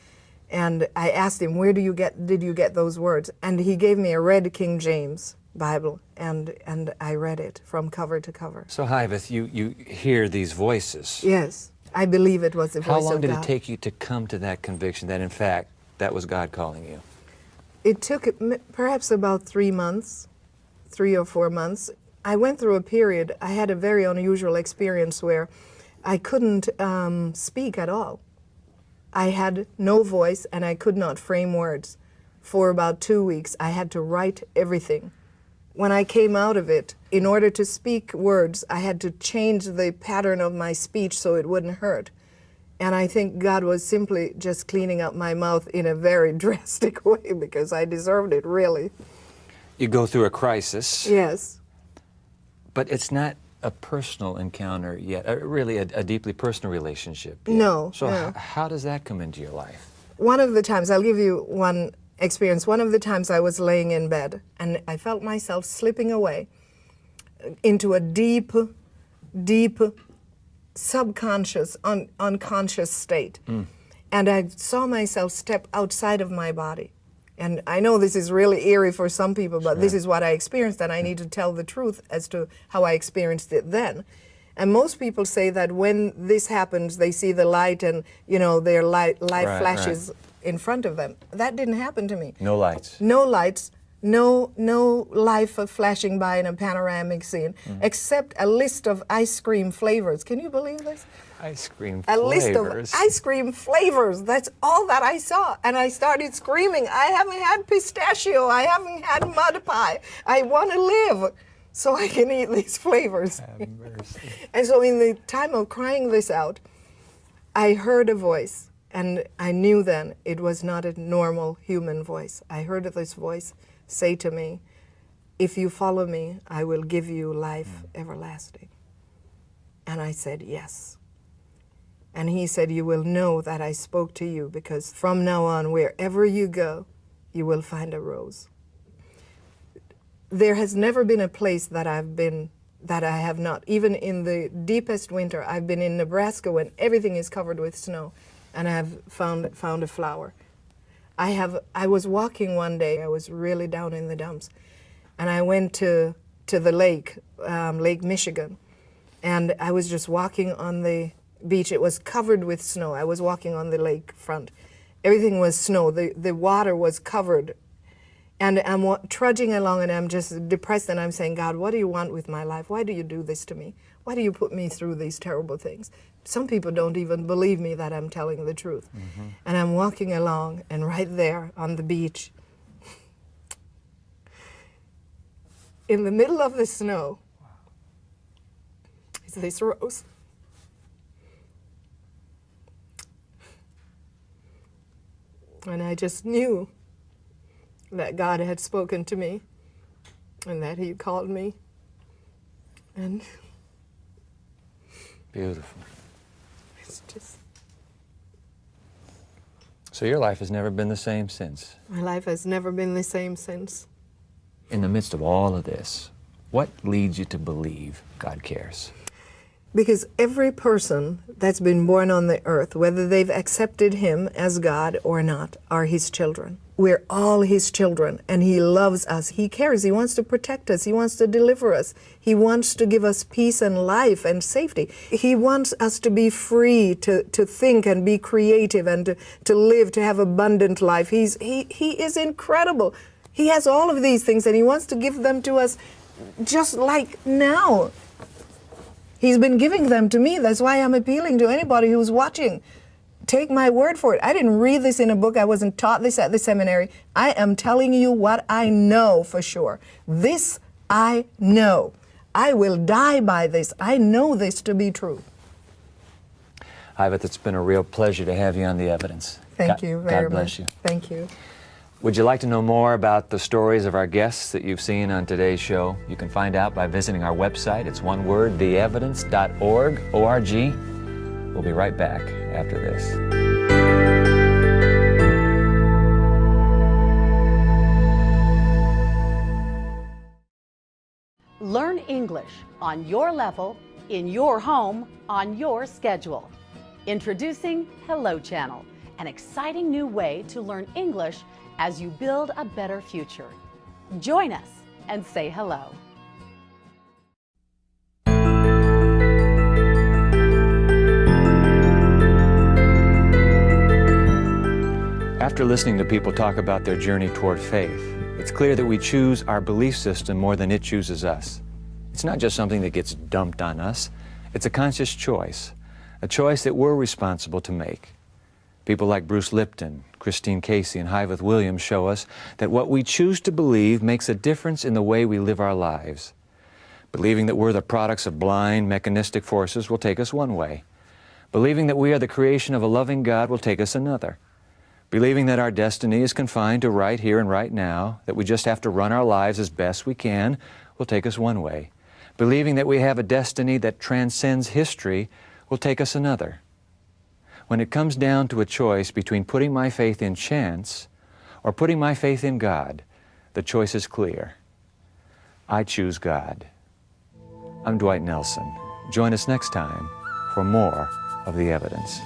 Speaker 8: And I asked him, did you get those words? And he gave me a red King James Bible, and I read it from cover to cover.
Speaker 2: So Hiveth, you hear these voices.
Speaker 8: Yes, I believe it was the voice of God.
Speaker 2: How long did it take you to come to that conviction that in fact that was God calling you?
Speaker 8: It took perhaps about 3 months, 3 or 4 months. I went through a period, I had a very unusual experience where I couldn't speak at all. I had no voice and I could not frame words. For about 2 weeks, I had to write everything. When I came out of it, in order to speak words, I had to change the pattern of my speech so it wouldn't hurt. And I think God was simply just cleaning up my mouth in a very drastic way, because I deserved it, really.
Speaker 2: You go through a crisis.
Speaker 8: Yes.
Speaker 2: But it's not a personal encounter yet, really a deeply personal relationship yet.
Speaker 8: No.
Speaker 2: So
Speaker 8: no.
Speaker 2: How does that come into your life?
Speaker 8: One of the times, I'll give you one experience. One of the times I was laying in bed, and I felt myself slipping away into a deep, deep, subconscious, unconscious state. And I saw myself step outside of my body. And I know this is really eerie for some people, but this is what I experienced, and I need to tell the truth as to how I experienced it then. And most people say that when this happens, they see the light and, you know, their light flashes in front of them. That didn't happen to me.
Speaker 2: No lights.
Speaker 8: No lights, no life of flashing by in a panoramic scene, except a list of ice cream flavors. Can you believe this?
Speaker 2: Ice cream
Speaker 8: A
Speaker 2: flavors.
Speaker 8: list of ice cream flavors. That's all that I saw. And I started screaming, I haven't had pistachio. I haven't had mud pie. I want to live so I can eat these flavors.
Speaker 2: Have mercy.
Speaker 8: And so in the time of crying this out, I heard a voice. And I knew then it was not a normal human voice. I heard this voice say to me, if you follow me, I will give you life everlasting. And I said, yes. And he said, you will know that I spoke to you, because from now on, wherever you go, you will find a rose. There has never been a place that I've been that I have not. Even in the deepest winter, I've been in Nebraska when everything is covered with snow, and I have found a flower. I was walking one day, I was really down in the dumps, and I went to the lake, Lake Michigan, and I was just walking on the beach. It was covered with snow. I was walking on the lake front. Everything was snow. The water was covered. And I'm trudging along, and I'm just depressed, and I'm saying, God, what do you want with my life? Why do you do this to me? Why do you put me through these terrible things? Some people don't even believe me that I'm telling the truth. And I'm walking along, and right there on the beach, in the middle of the snow, is this rose. And I just knew that God had spoken to me and that he called me. And
Speaker 2: beautiful.
Speaker 8: It's just...
Speaker 2: So your life has never been the same since.
Speaker 8: My life has never been the same since.
Speaker 2: In the midst of all of this, what leads you to believe God cares?
Speaker 8: Because every person that's been born on the earth, whether they've accepted him as God or not, are his children. We're all his children, and he loves us. He cares. He wants to protect us. He wants to deliver us. He wants to give us peace and life and safety. He wants us to be free to think and be creative and to live, to have abundant life. He is incredible. He has all of these things, and he wants to give them to us just like now. He's been giving them to me. That's why I'm appealing to anybody who's watching. Take my word for it. I didn't read this in a book. I wasn't taught this at the seminary. I am telling you what I know for sure. This I know. I will die by this. I know this to be true.
Speaker 2: Ivet, it's been a real pleasure to have you on The Evidence.
Speaker 8: Thank you very much.
Speaker 2: God bless you.
Speaker 8: Thank you.
Speaker 2: Would you like to know more about the stories of our guests that you've seen on today's show? You can find out by visiting our website. It's one word, theevidence.org, O-R-G. We'll be right back after this.
Speaker 1: Learn English on your level, in your home, on your schedule. Introducing Hello Channel, an exciting new way to learn English as you build a better future. Join us and say hello.
Speaker 2: After listening to people talk about their journey toward faith, it's clear that we choose our belief system more than it chooses us. It's not just something that gets dumped on us. It's a conscious choice, a choice that we're responsible to make. People like Bruce Lipton, Christine Casey, and Hyveth Williams show us that what we choose to believe makes a difference in the way we live our lives. Believing that we're the products of blind, mechanistic forces will take us one way. Believing that we are the creation of a loving God will take us another. Believing that our destiny is confined to right here and right now, that we just have to run our lives as best we can, will take us one way. Believing that we have a destiny that transcends history will take us another. When it comes down to a choice between putting my faith in chance or putting my faith in God, the choice is clear. I choose God. I'm Dwight Nelson. Join us next time for more of The Evidence.